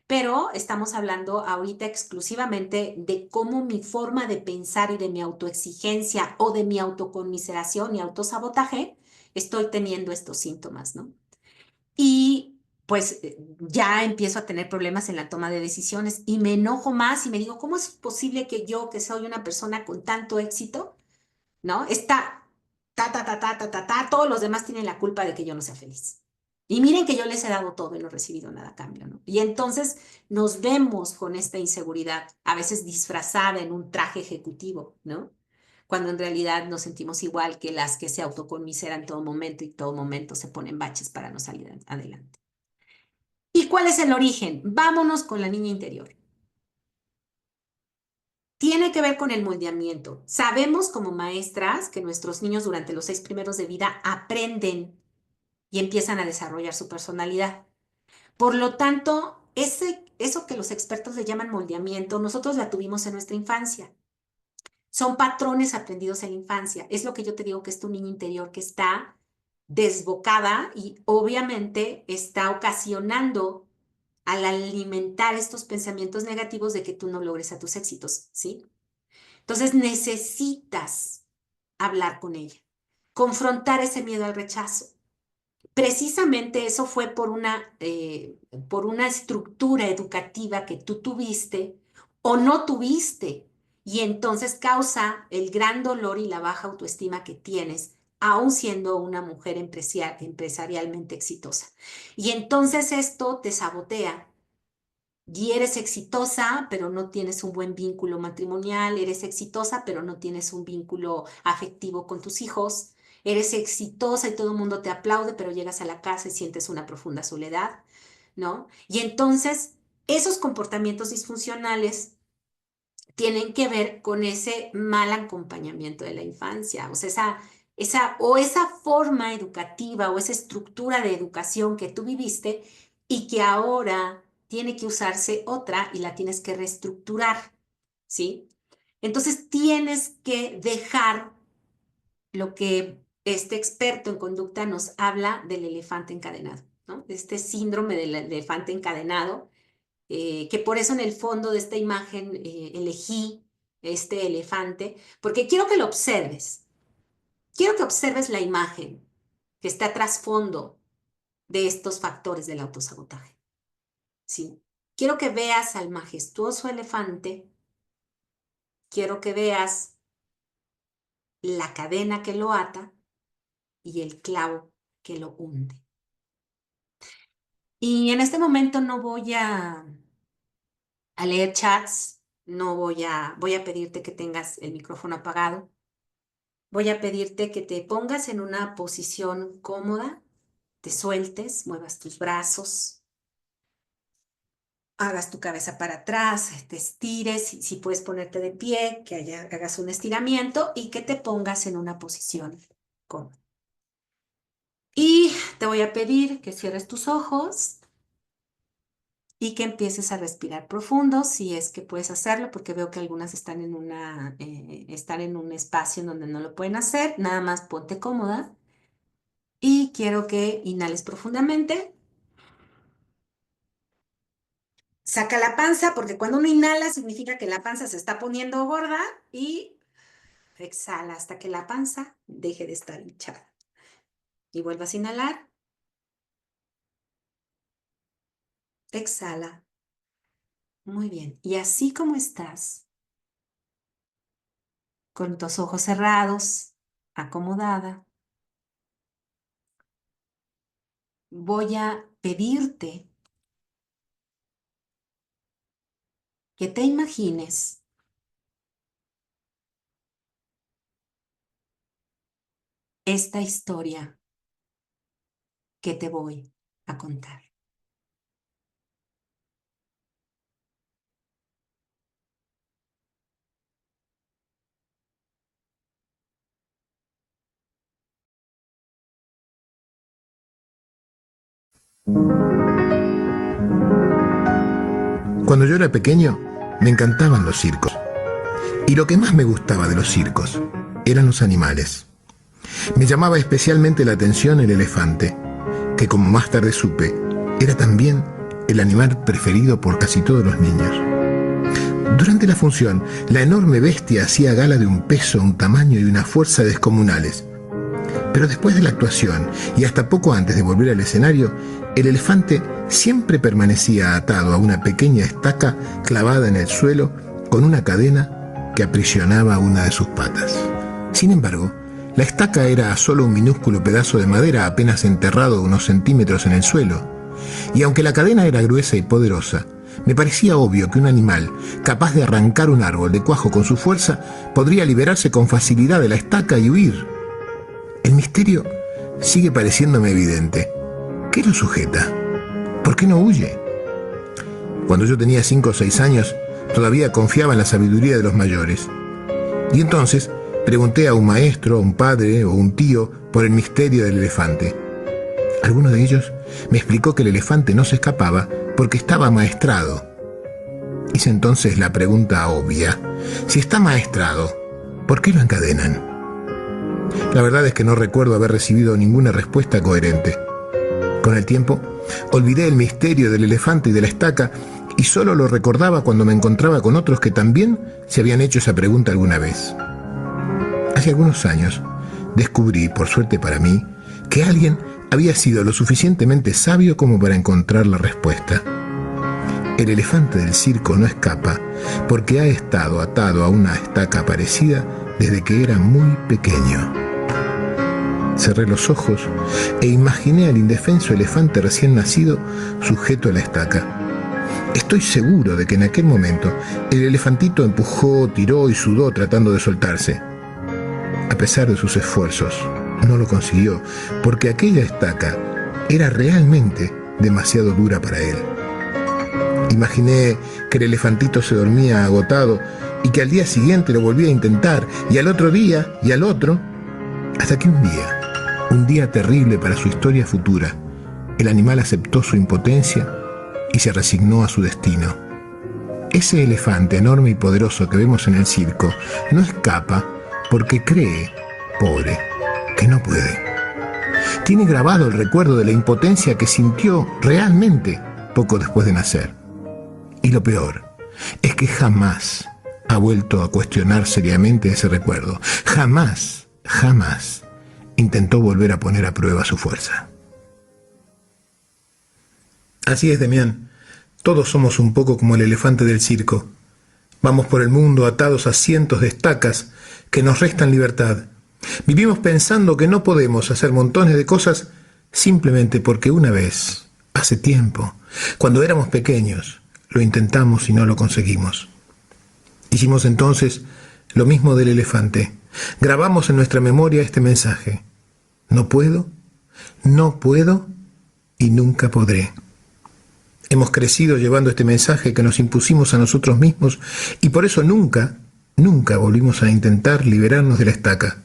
Pero estamos hablando ahorita exclusivamente de cómo mi forma de pensar y de mi autoexigencia o de mi autoconmiseración y autosabotaje estoy teniendo estos síntomas, ¿no? Y pues ya empiezo a tener problemas en la toma de decisiones y me enojo más y me digo, ¿cómo es posible que yo, que soy una persona con tanto éxito, ¿no? Todos los demás tienen la culpa de que yo no sea feliz. Y miren que yo les he dado todo y no he recibido nada a cambio, ¿no? Y entonces nos vemos con esta inseguridad, a veces disfrazada en un traje ejecutivo, ¿no? Cuando en realidad nos sentimos igual que las que se autoconmiseran todo momento y todo momento se ponen baches para no salir adelante. ¿Y cuál es el origen? Vámonos con la niña interior. Tiene que ver con el moldeamiento. Sabemos como maestras que nuestros niños durante los 6 primeros de vida aprenden y empiezan a desarrollar su personalidad. Por lo tanto, eso que los expertos le llaman moldeamiento, nosotros la tuvimos en nuestra infancia. Son patrones aprendidos en la infancia. Es lo que yo te digo que es tu niña interior que está desbocada y obviamente está ocasionando al alimentar estos pensamientos negativos de que tú no logres a tus éxitos, ¿sí? Entonces necesitas hablar con ella, confrontar ese miedo al rechazo. Precisamente eso fue por una estructura educativa que tú tuviste o no tuviste y entonces causa el gran dolor y la baja autoestima que tienes, aún siendo una mujer empresarialmente exitosa. Y entonces esto te sabotea y eres exitosa, pero no tienes un buen vínculo matrimonial, eres exitosa, pero no tienes un vínculo afectivo con tus hijos, eres exitosa y todo el mundo te aplaude, pero llegas a la casa y sientes una profunda soledad, ¿no? Y entonces esos comportamientos disfuncionales tienen que ver con ese mal acompañamiento de la infancia, o sea, esa forma educativa o esa estructura de educación que tú viviste y que ahora tiene que usarse otra y la tienes que reestructurar, ¿sí? Entonces tienes que dejar lo que este experto en conducta nos habla del elefante encadenado, ¿no? Este síndrome del elefante encadenado, que por eso en el fondo de esta imagen elegí este elefante, porque quiero que lo observes. Quiero que observes la imagen que está trasfondo de estos factores del autosabotaje, ¿sí? Quiero que veas al majestuoso elefante, quiero que veas la cadena que lo ata y el clavo que lo hunde. Y en este momento no voy a leer chats, no voy a pedirte que tengas el micrófono apagado. Voy a pedirte que te pongas en una posición cómoda, te sueltes, muevas tus brazos, hagas tu cabeza para atrás, te estires, si puedes ponerte de pie, que hagas un estiramiento y que te pongas en una posición cómoda. Y te voy a pedir que cierres tus ojos y que empieces a respirar profundo, si es que puedes hacerlo, porque veo que algunas están están en un espacio en donde no lo pueden hacer. Nada más ponte cómoda y quiero que inhales profundamente. Saca la panza, porque cuando uno inhala significa que la panza se está poniendo gorda, y exhala hasta que la panza deje de estar hinchada. Y vuelvas a inhalar. Exhala. Muy bien. Y así como estás, con tus ojos cerrados, acomodada, voy a pedirte que te imagines esta historia que te voy a contar. Cuando yo era pequeño, me encantaban los circos. Y lo que más me gustaba de los circos eran los animales. Me llamaba especialmente la atención el elefante, que como más tarde supe, era también el animal preferido por casi todos los niños. Durante la función, la enorme bestia hacía gala de un peso, un tamaño y una fuerza descomunales. Pero después de la actuación, y hasta poco antes de volver al escenario, el elefante siempre permanecía atado a una pequeña estaca clavada en el suelo con una cadena que aprisionaba una de sus patas. Sin embargo, la estaca era solo un minúsculo pedazo de madera apenas enterrado unos centímetros en el suelo, y aunque la cadena era gruesa y poderosa, me parecía obvio que un animal capaz de arrancar un árbol de cuajo con su fuerza podría liberarse con facilidad de la estaca y huir. El misterio sigue pareciéndome evidente. ¿Qué lo sujeta? ¿Por qué no huye? Cuando yo tenía 5 o 6 años, todavía confiaba en la sabiduría de los mayores. Y entonces pregunté a un maestro, a un padre o un tío por el misterio del elefante. Alguno de ellos me explicó que el elefante no se escapaba porque estaba amaestrado. Hice entonces la pregunta obvia: si está amaestrado, ¿por qué lo encadenan? La verdad es que no recuerdo haber recibido ninguna respuesta coherente. Con el tiempo, olvidé el misterio del elefante y de la estaca y solo lo recordaba cuando me encontraba con otros que también se habían hecho esa pregunta alguna vez. Hace algunos años, descubrí, por suerte para mí, que alguien había sido lo suficientemente sabio como para encontrar la respuesta. El elefante del circo no escapa porque ha estado atado a una estaca parecida desde que era muy pequeño. Cerré los ojos e imaginé al indefenso elefante recién nacido sujeto a la estaca. Estoy seguro de que en aquel momento el elefantito empujó, tiró y sudó tratando de soltarse. A pesar de sus esfuerzos, no lo consiguió, porque aquella estaca era realmente demasiado dura para él. Imaginé que el elefantito se dormía agotado y que al día siguiente lo volvía a intentar, y al otro día, y al otro, hasta que un día terrible para su historia futura, el animal aceptó su impotencia y se resignó a su destino. Ese elefante enorme y poderoso que vemos en el circo no escapa porque cree, pobre, que no puede. Tiene grabado el recuerdo de la impotencia que sintió realmente poco después de nacer. Y lo peor es que jamás ha vuelto a cuestionar seriamente ese recuerdo. Jamás, jamás intentó volver a poner a prueba su fuerza. Así es, Demián. Todos somos un poco como el elefante del circo. Vamos por el mundo atados a cientos de estacas que nos restan libertad. Vivimos pensando que no podemos hacer montones de cosas simplemente porque una vez, hace tiempo, cuando éramos pequeños, lo intentamos y no lo conseguimos. Hicimos entonces lo mismo del elefante. Grabamos en nuestra memoria este mensaje: no puedo, no puedo y nunca podré. Hemos crecido llevando este mensaje que nos impusimos a nosotros mismos y por eso nunca, nunca volvimos a intentar liberarnos de la estaca.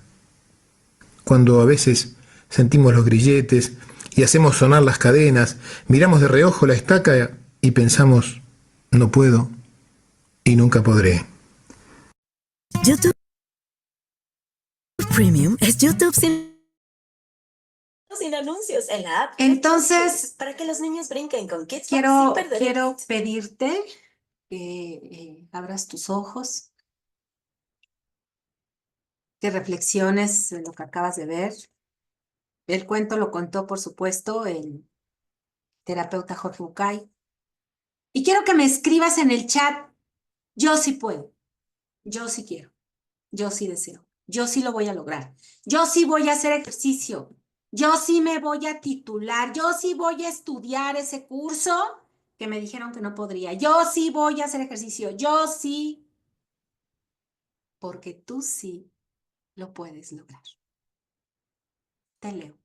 Cuando a veces sentimos los grilletes y hacemos sonar las cadenas, miramos de reojo la estaca y pensamos: no puedo y nunca podré. YouTube Premium es YouTube sin anuncios en la app. Entonces, Para que los niños brinquen con Kids quiero sin perder el beat. pedirte que abras tus ojos, que reflexiones en lo que acabas de ver. El cuento lo contó, por supuesto, el terapeuta Jorge Bucay. Y quiero que me escribas en el chat: yo sí puedo, yo sí quiero, yo sí deseo, yo sí lo voy a lograr, yo sí voy a hacer ejercicio, yo sí me voy a titular, yo sí voy a estudiar ese curso que me dijeron que no podría, yo sí voy a hacer ejercicio, yo sí, porque tú sí lo puedes lograr. Te leo.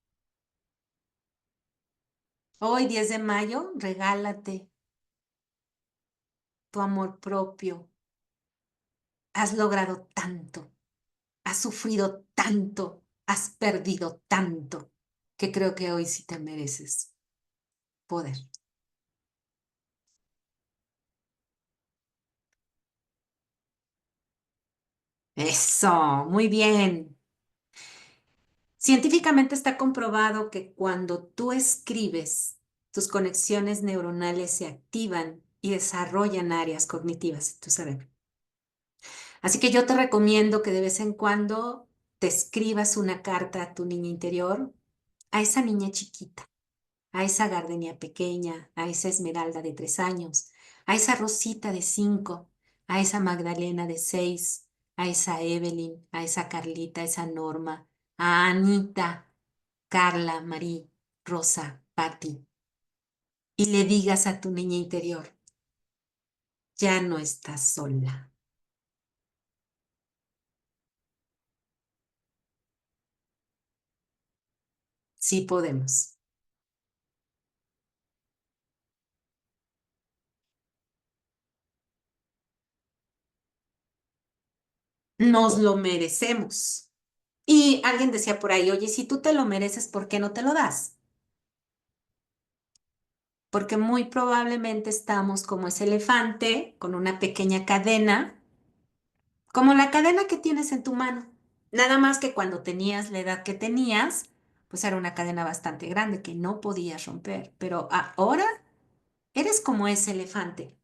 Hoy, 10 de mayo, regálate tu amor propio. Has logrado tanto, has sufrido tanto, has perdido tanto, que creo que hoy sí te mereces poder. Eso, muy bien. Científicamente está comprobado que cuando tú escribes, tus conexiones neuronales se activan y desarrollan áreas cognitivas en tu cerebro. Así que yo te recomiendo que de vez en cuando te escribas una carta a tu niña interior, a esa niña chiquita, a esa gardenia pequeña, a esa Esmeralda de 3 años, a esa Rosita de 5, a esa Magdalena de 6, a esa Evelyn, a esa Carlita, a esa Norma, a Anita, Carla, Marí, Rosa, Patti, y le digas a tu niña interior: ya no estás sola. Sí podemos. Nos lo merecemos. Y alguien decía por ahí: oye, si tú te lo mereces, ¿por qué no te lo das? Porque muy probablemente estamos como ese elefante con una pequeña cadena, como la cadena que tienes en tu mano. Nada más que cuando tenías la edad que tenías, pues era una cadena bastante grande que no podías romper. Pero ahora eres como ese elefante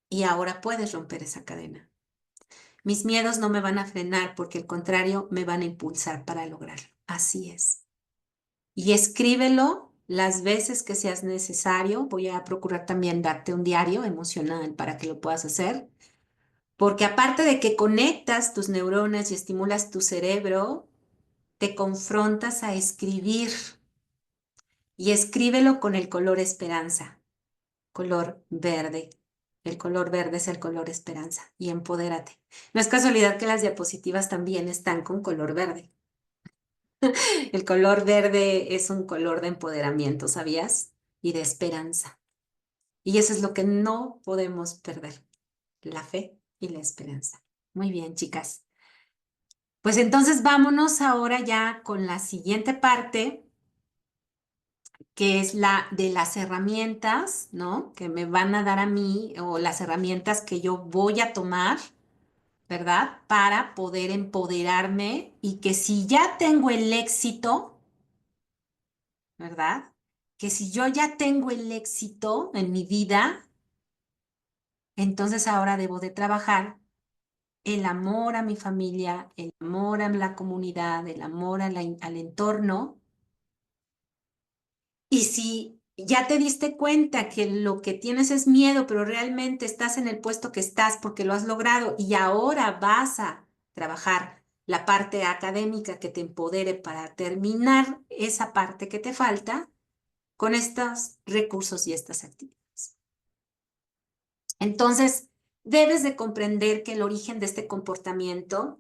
y ahora puedes romper esa cadena. Mis miedos no me van a frenar, porque al contrario, me van a impulsar para lograrlo. Así es. Y escríbelo las veces que seas necesario. Voy a procurar también darte un diario emocional para que lo puedas hacer, porque aparte de que conectas tus neuronas y estimulas tu cerebro, te confrontas a escribir, y escríbelo con el color esperanza, color verde. El color verde es el color esperanza, y empodérate. No es casualidad que las diapositivas también están con color verde. El color verde es un color de empoderamiento, ¿sabías? Y de esperanza. Y eso es lo que no podemos perder, la fe y la esperanza. Muy bien, chicas. Pues entonces vámonos ahora ya con la siguiente parte, que es la de las herramientas, ¿no? Que me van a dar a mí o las herramientas que yo voy a tomar, ¿verdad? Para poder empoderarme y que si ya tengo el éxito, ¿verdad? Que si yo ya tengo el éxito en mi vida, entonces ahora debo de trabajar el amor a mi familia, el amor a la comunidad, el amor al entorno. Y si ya te diste cuenta que lo que tienes es miedo, pero realmente estás en el puesto que estás porque lo has logrado y ahora vas a trabajar la parte académica que te empodere para terminar esa parte que te falta con estos recursos y estas actividades. Entonces, debes de comprender que el origen de este comportamiento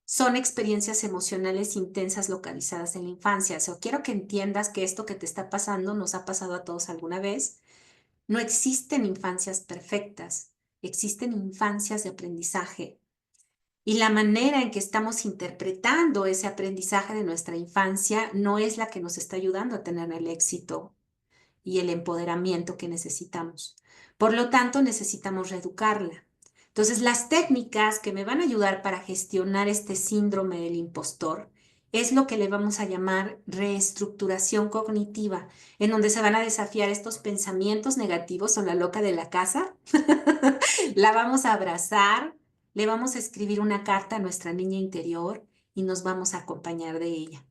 son experiencias emocionales intensas localizadas en la infancia. O sea, quiero que entiendas que esto que te está pasando nos ha pasado a todos alguna vez. No existen infancias perfectas, existen infancias de aprendizaje. Y la manera en que estamos interpretando ese aprendizaje de nuestra infancia no es la que nos está ayudando a tener el éxito y el empoderamiento que necesitamos. Por lo tanto, necesitamos reeducarla. Entonces, las técnicas que me van a ayudar para gestionar este síndrome del impostor es lo que le vamos a llamar reestructuración cognitiva, en donde se van a desafiar estos pensamientos negativos o la loca de la casa. La vamos a abrazar, le vamos a escribir una carta a nuestra niña interior y nos vamos a acompañar de ella.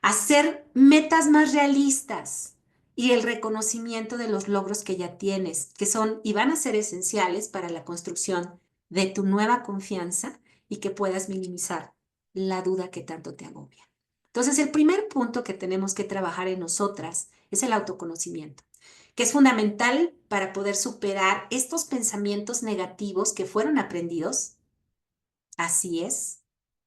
Hacer metas más realistas y el reconocimiento de los logros que ya tienes, que son y van a ser esenciales para la construcción de tu nueva confianza y que puedas minimizar la duda que tanto te agobia. Entonces, el primer punto que tenemos que trabajar en nosotras es el autoconocimiento, que es fundamental para poder superar estos pensamientos negativos que fueron aprendidos. Así es,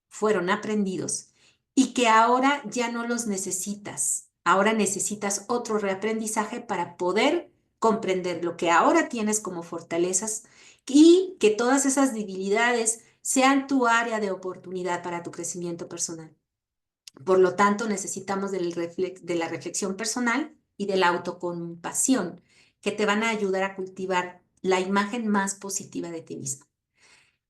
fueron aprendidos y que ahora ya no los necesitas. Ahora necesitas otro reaprendizaje para poder comprender lo que ahora tienes como fortalezas y que todas esas debilidades sean tu área de oportunidad para tu crecimiento personal. Por lo tanto, necesitamos de la reflexión personal y de la autocompasión que te van a ayudar a cultivar la imagen más positiva de ti mismo.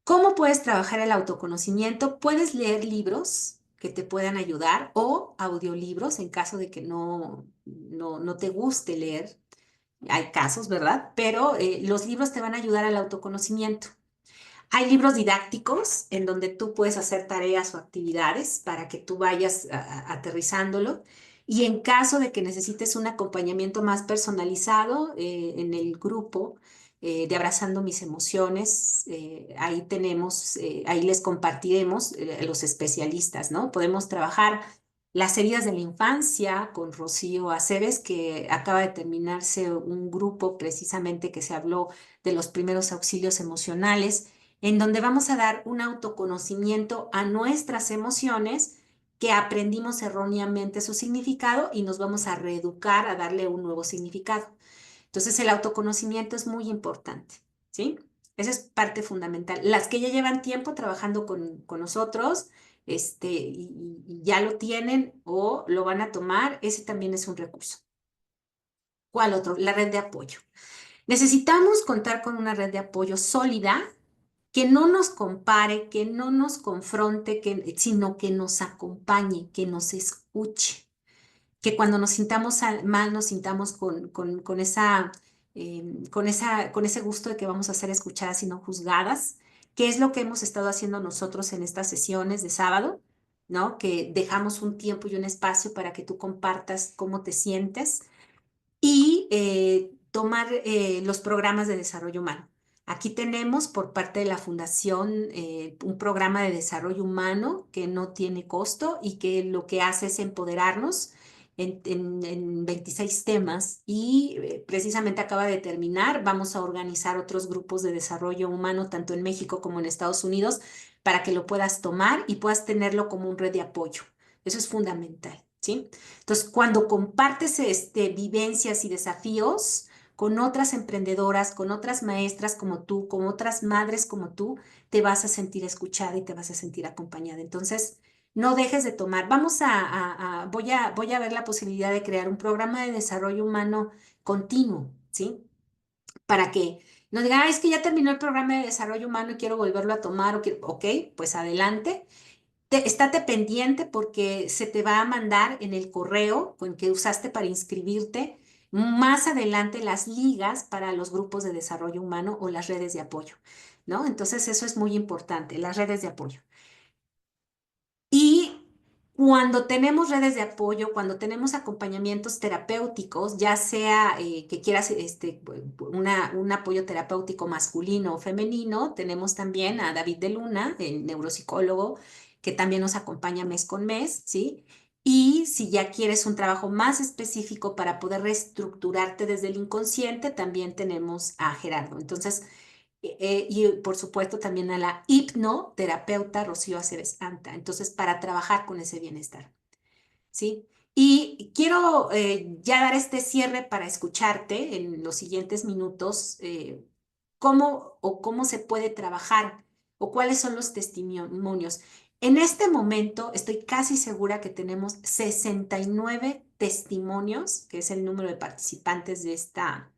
¿Cómo puedes trabajar el autoconocimiento? Puedes leer libros que te puedan ayudar o audiolibros en caso de que no te guste leer. Hay casos, ¿verdad? Pero los libros te van a ayudar al autoconocimiento. Hay libros didácticos en donde tú puedes hacer tareas o actividades para que tú vayas aterrizándolo. Y en caso de que necesites un acompañamiento más personalizado en el grupo de Abrazando Mis Emociones, ahí tenemos, ahí les compartiremos los especialistas, ¿no? Podemos trabajar las heridas de la infancia con Rocío Aceves, que acaba de terminarse un grupo precisamente que se habló de los primeros auxilios emocionales en donde vamos a dar un autoconocimiento a nuestras emociones que aprendimos erróneamente su significado y nos vamos a reeducar a darle un nuevo significado. Entonces, el autoconocimiento es muy importante, ¿sí? Esa es parte fundamental. Las que ya llevan tiempo trabajando con nosotros, y ya lo tienen o lo van a tomar, ese también es un recurso. ¿Cuál otro? La red de apoyo. Necesitamos contar con una red de apoyo sólida que no nos compare, que no nos confronte, sino que nos acompañe, que nos escuche, que cuando nos sintamos mal nos sintamos con ese gusto de que vamos a ser escuchadas y no juzgadas, que es lo que hemos estado haciendo nosotros en estas sesiones de sábado, ¿no? Que dejamos un tiempo y un espacio para que tú compartas cómo te sientes y tomar los programas de desarrollo humano. Aquí tenemos por parte de la Fundación un programa de desarrollo humano que no tiene costo y que lo que hace es empoderarnos en 26 temas y precisamente acaba de terminar. Vamos a organizar otros grupos de desarrollo humano tanto en México como en Estados Unidos para que lo puedas tomar y puedas tenerlo como un red de apoyo. Eso es fundamental, ¿sí? Entonces, cuando compartes vivencias y desafíos con otras emprendedoras, con otras maestras como tú, con otras madres como tú, te vas a sentir escuchada y te vas a sentir acompañada. Entonces, no dejes de tomar. Voy a ver la posibilidad de crear un programa de desarrollo humano continuo, ¿sí? Para que no digan, es que ya terminó el programa de desarrollo humano y quiero volverlo a tomar, ok, pues adelante. Estate pendiente porque se te va a mandar en el correo con que usaste para inscribirte más adelante las ligas para los grupos de desarrollo humano o las redes de apoyo, ¿no? Entonces eso es muy importante, las redes de apoyo. Y cuando tenemos redes de apoyo, cuando tenemos acompañamientos terapéuticos, ya sea que quieras un apoyo terapéutico masculino o femenino, tenemos también a David de Luna, el neuropsicólogo, que también nos acompaña mes con mes, ¿sí? Y si ya quieres un trabajo más específico para poder reestructurarte desde el inconsciente, también tenemos a Gerardo. Entonces, y por supuesto también a la hipnoterapeuta Rocío Aceves Anta, entonces para trabajar con ese bienestar, ¿sí? Y quiero ya dar este cierre para escucharte en los siguientes minutos, cómo se puede trabajar o cuáles son los testimonios. En este momento estoy casi segura que tenemos 69 testimonios, que es el número de participantes de esta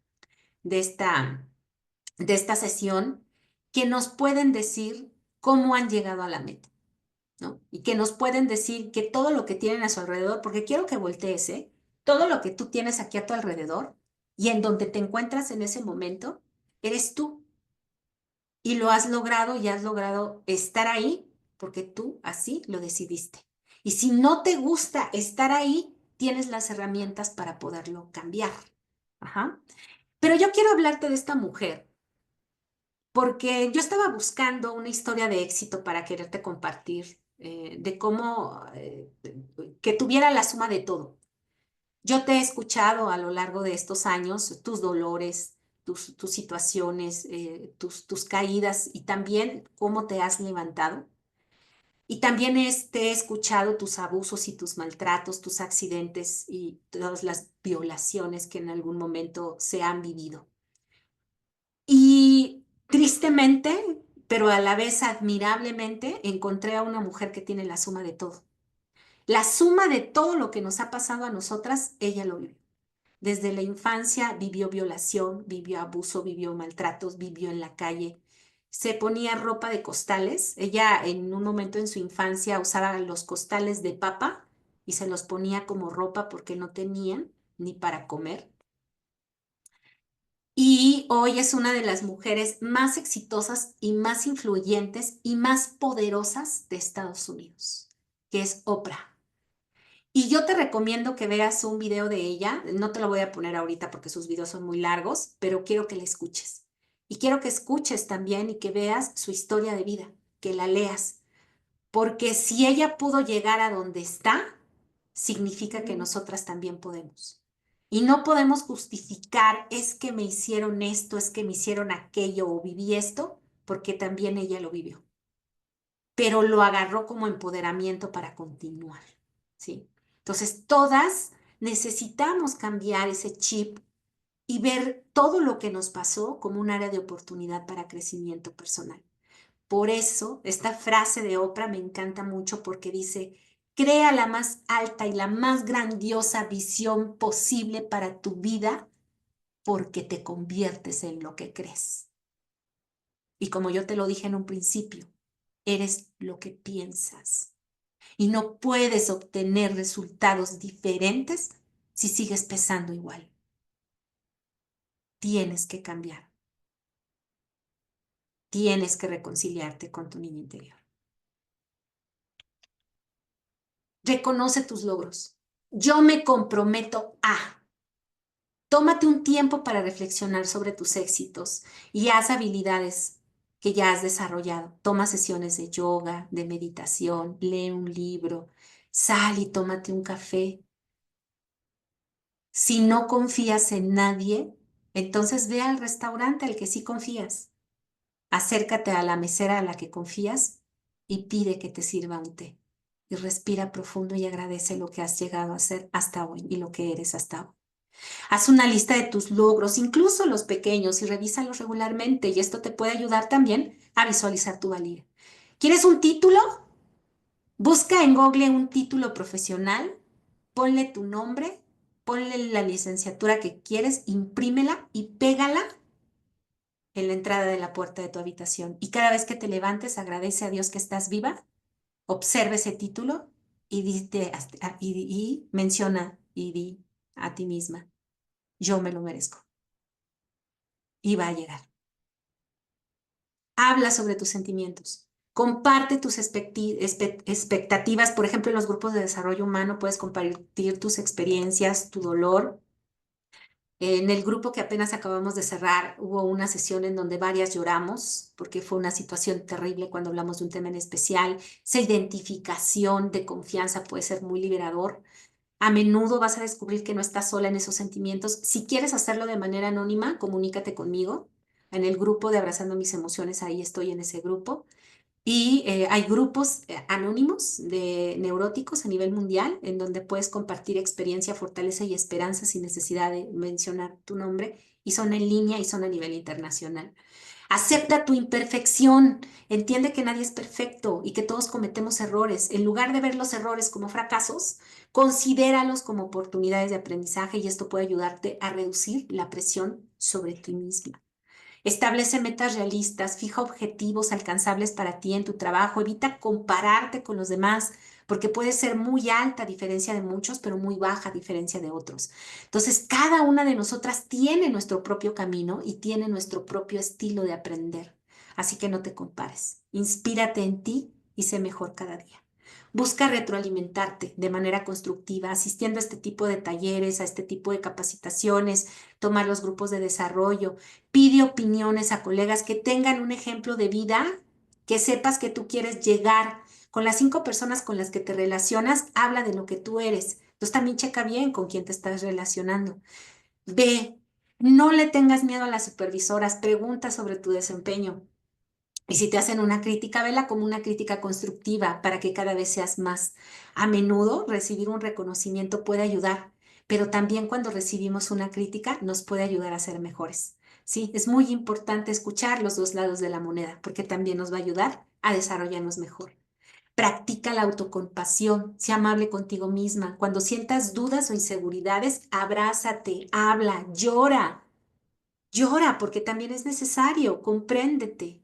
de esta sesión que nos pueden decir cómo han llegado a la meta, ¿no? Y que nos pueden decir que todo lo que tienen a su alrededor, porque quiero que voltees, ¿eh? Todo lo que tú tienes aquí a tu alrededor y en donde te encuentras en ese momento, eres tú. Y lo has logrado y has logrado estar ahí porque tú así lo decidiste. Y si no te gusta estar ahí, tienes las herramientas para poderlo cambiar. Ajá. Pero yo quiero hablarte de esta mujer porque yo estaba buscando una historia de éxito para quererte compartir, de cómo que tuviera la suma de todo. Yo te he escuchado a lo largo de estos años, tus dolores, tus situaciones, tus caídas y también cómo te has levantado. Y también te he escuchado tus abusos y tus maltratos, tus accidentes y todas las violaciones que en algún momento se han vivido. Y tristemente, pero a la vez admirablemente, encontré a una mujer que tiene la suma de todo. La suma de todo lo que nos ha pasado a nosotras, ella lo vivió. Desde la infancia vivió violación, vivió abuso, vivió maltratos, vivió en la calle. Se ponía ropa de costales. Ella en un momento en su infancia usaba los costales de papa y se los ponía como ropa porque no tenían ni para comer. Y hoy es una de las mujeres más exitosas y más influyentes y más poderosas de Estados Unidos, que es Oprah. Y yo te recomiendo que veas un video de ella. No te lo voy a poner ahorita porque sus videos son muy largos, pero quiero que la escuches. Y quiero que escuches también y que veas su historia de vida, que la leas. Porque si ella pudo llegar a donde está, significa que nosotras también podemos. Y no podemos justificar, es que me hicieron esto, es que me hicieron aquello o viví esto, porque también ella lo vivió. Pero lo agarró como empoderamiento para continuar, ¿sí? Entonces, todas necesitamos cambiar ese chip y ver todo lo que nos pasó como un área de oportunidad para crecimiento personal. Por eso, esta frase de Oprah me encanta mucho porque dice, crea la más alta y la más grandiosa visión posible para tu vida porque te conviertes en lo que crees. Y como yo te lo dije en un principio, eres lo que piensas. Y no puedes obtener resultados diferentes si sigues pensando igual. Tienes que cambiar. Tienes que reconciliarte con tu niño interior. Reconoce tus logros. Yo me comprometo a. Tómate un tiempo para reflexionar sobre tus éxitos y haz habilidades que ya has desarrollado. Toma sesiones de yoga, de meditación, lee un libro, sal y tómate un café. Si no confías en nadie, entonces ve al restaurante al que sí confías. Acércate a la mesera a la que confías y pide que te sirva un té. y respira profundo y agradece lo que has llegado a ser hasta hoy y lo que eres hasta hoy. Haz una lista de tus logros, incluso los pequeños, y revísalos regularmente y esto te puede ayudar también a visualizar tu valía. ¿Quieres un título? Busca en Google un título profesional, ponle tu nombre, ponle la licenciatura que quieres, imprímela y pégala en la entrada de la puerta de tu habitación. Y cada vez que te levantes, agradece a Dios que estás viva, observa ese título y, y menciona y di a ti misma, yo me lo merezco. Y va a llegar. Habla sobre tus sentimientos. Comparte tus expectativas. Por ejemplo, en los grupos de desarrollo humano puedes compartir tus experiencias, tu dolor. En el grupo que apenas acabamos de cerrar, hubo una sesión en donde varias lloramos porque fue una situación terrible cuando hablamos de un tema en especial. Esa identificación de confianza puede ser muy liberador. A menudo vas a descubrir que no estás sola en esos sentimientos. Si quieres hacerlo de manera anónima, comunícate conmigo. En el grupo de Abrazando Mis Emociones, ahí estoy en ese grupo. Y hay grupos anónimos de neuróticos a nivel mundial en donde puedes compartir experiencia, fortaleza y esperanza sin necesidad de mencionar tu nombre y son en línea y son a nivel internacional. Acepta tu imperfección, entiende que nadie es perfecto y que todos cometemos errores. En lugar de ver los errores como fracasos, considéralos como oportunidades de aprendizaje y esto puede ayudarte a reducir la presión sobre ti misma. Establece metas realistas, fija objetivos alcanzables para ti en tu trabajo, evita compararte con los demás, porque puede ser muy alta a diferencia de muchos, pero muy baja a diferencia de otros. Entonces, cada una de nosotras tiene nuestro propio camino y tiene nuestro propio estilo de aprender. Así que no te compares. Inspírate en ti y sé mejor cada día. Busca retroalimentarte de manera constructiva, asistiendo a este tipo de talleres, a este tipo de capacitaciones, tomar los grupos de desarrollo. Pide opiniones a colegas que tengan un ejemplo de vida, que sepas que tú quieres llegar. Con las 5 personas con las que te relacionas, habla de lo que tú eres. Entonces también checa bien con quién te estás relacionando. B, no le tengas miedo a las supervisoras, pregunta sobre tu desempeño. Y si te hacen una crítica, vela como una crítica constructiva para que cada vez seas más. A menudo recibir un reconocimiento puede ayudar, pero también cuando recibimos una crítica nos puede ayudar a ser mejores. Sí, es muy importante escuchar los dos lados de la moneda porque también nos va a ayudar a desarrollarnos mejor. Practica la autocompasión, sea amable contigo misma. Cuando sientas dudas o inseguridades, abrázate, habla, llora. Llora porque también es necesario, compréndete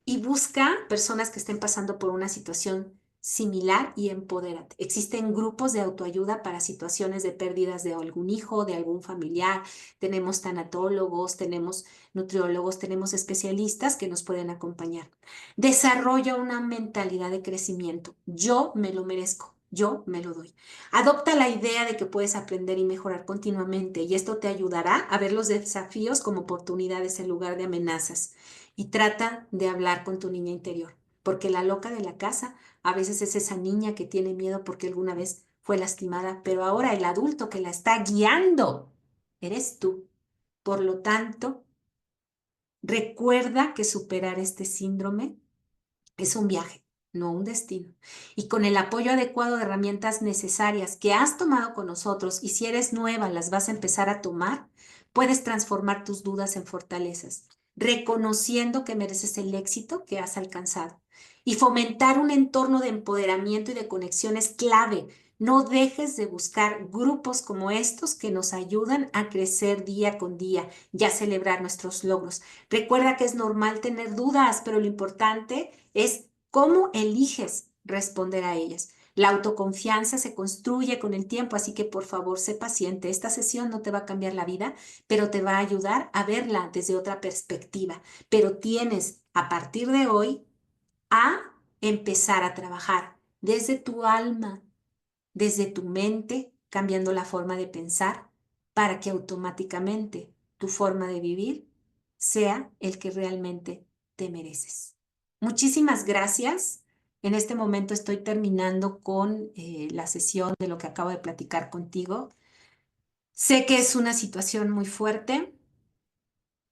y busca personas que estén pasando por una situación similar y empodérate. Existen grupos de autoayuda para situaciones de pérdidas de algún hijo, de algún familiar. Tenemos tanatólogos, tenemos nutriólogos, tenemos especialistas que nos pueden acompañar. Desarrolla una mentalidad de crecimiento. Yo me lo merezco. Yo me lo doy. Adopta la idea de que puedes aprender y mejorar continuamente y esto te ayudará a ver los desafíos como oportunidades en lugar de amenazas. Y trata de hablar con tu niña interior, porque la loca de la casa a veces es esa niña que tiene miedo porque alguna vez fue lastimada, pero ahora el adulto que la está guiando eres tú. Por lo tanto, recuerda que superar este síndrome es un viaje, no un destino. Y con el apoyo adecuado de herramientas necesarias que has tomado con nosotros y si eres nueva las vas a empezar a tomar, puedes transformar tus dudas en fortalezas, reconociendo que mereces el éxito que has alcanzado. Y fomentar un entorno de empoderamiento y de conexión es clave. No dejes de buscar grupos como estos que nos ayudan a crecer día con día y a celebrar nuestros logros. Recuerda que es normal tener dudas, pero lo importante es cómo eliges responder a ellas. La autoconfianza se construye con el tiempo, así que por favor sé paciente. Esta sesión no te va a cambiar la vida, pero te va a ayudar a verla desde otra perspectiva. Pero tienes a partir de hoy a empezar a trabajar desde tu alma, desde tu mente, cambiando la forma de pensar para que automáticamente tu forma de vivir sea el que realmente te mereces. Muchísimas gracias. En este momento estoy terminando con la sesión de lo que acabo de platicar contigo. Sé que es una situación muy fuerte.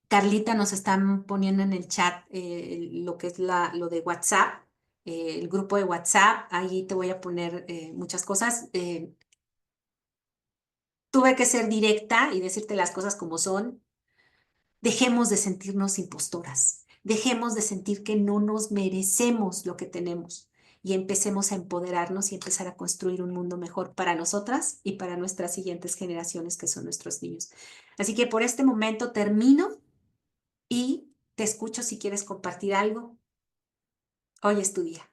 Carlita nos está poniendo en el chat lo que es lo de WhatsApp. el grupo de WhatsApp, ahí te voy a poner muchas cosas. Tuve que ser directa y decirte las cosas como son. Dejemos de sentirnos impostoras, dejemos de sentir que no nos merecemos lo que tenemos y empecemos a empoderarnos y empezar a construir un mundo mejor para nosotras y para nuestras siguientes generaciones, que son nuestros niños. Así que por este momento termino y te escucho si quieres compartir algo. Hoy es tu día.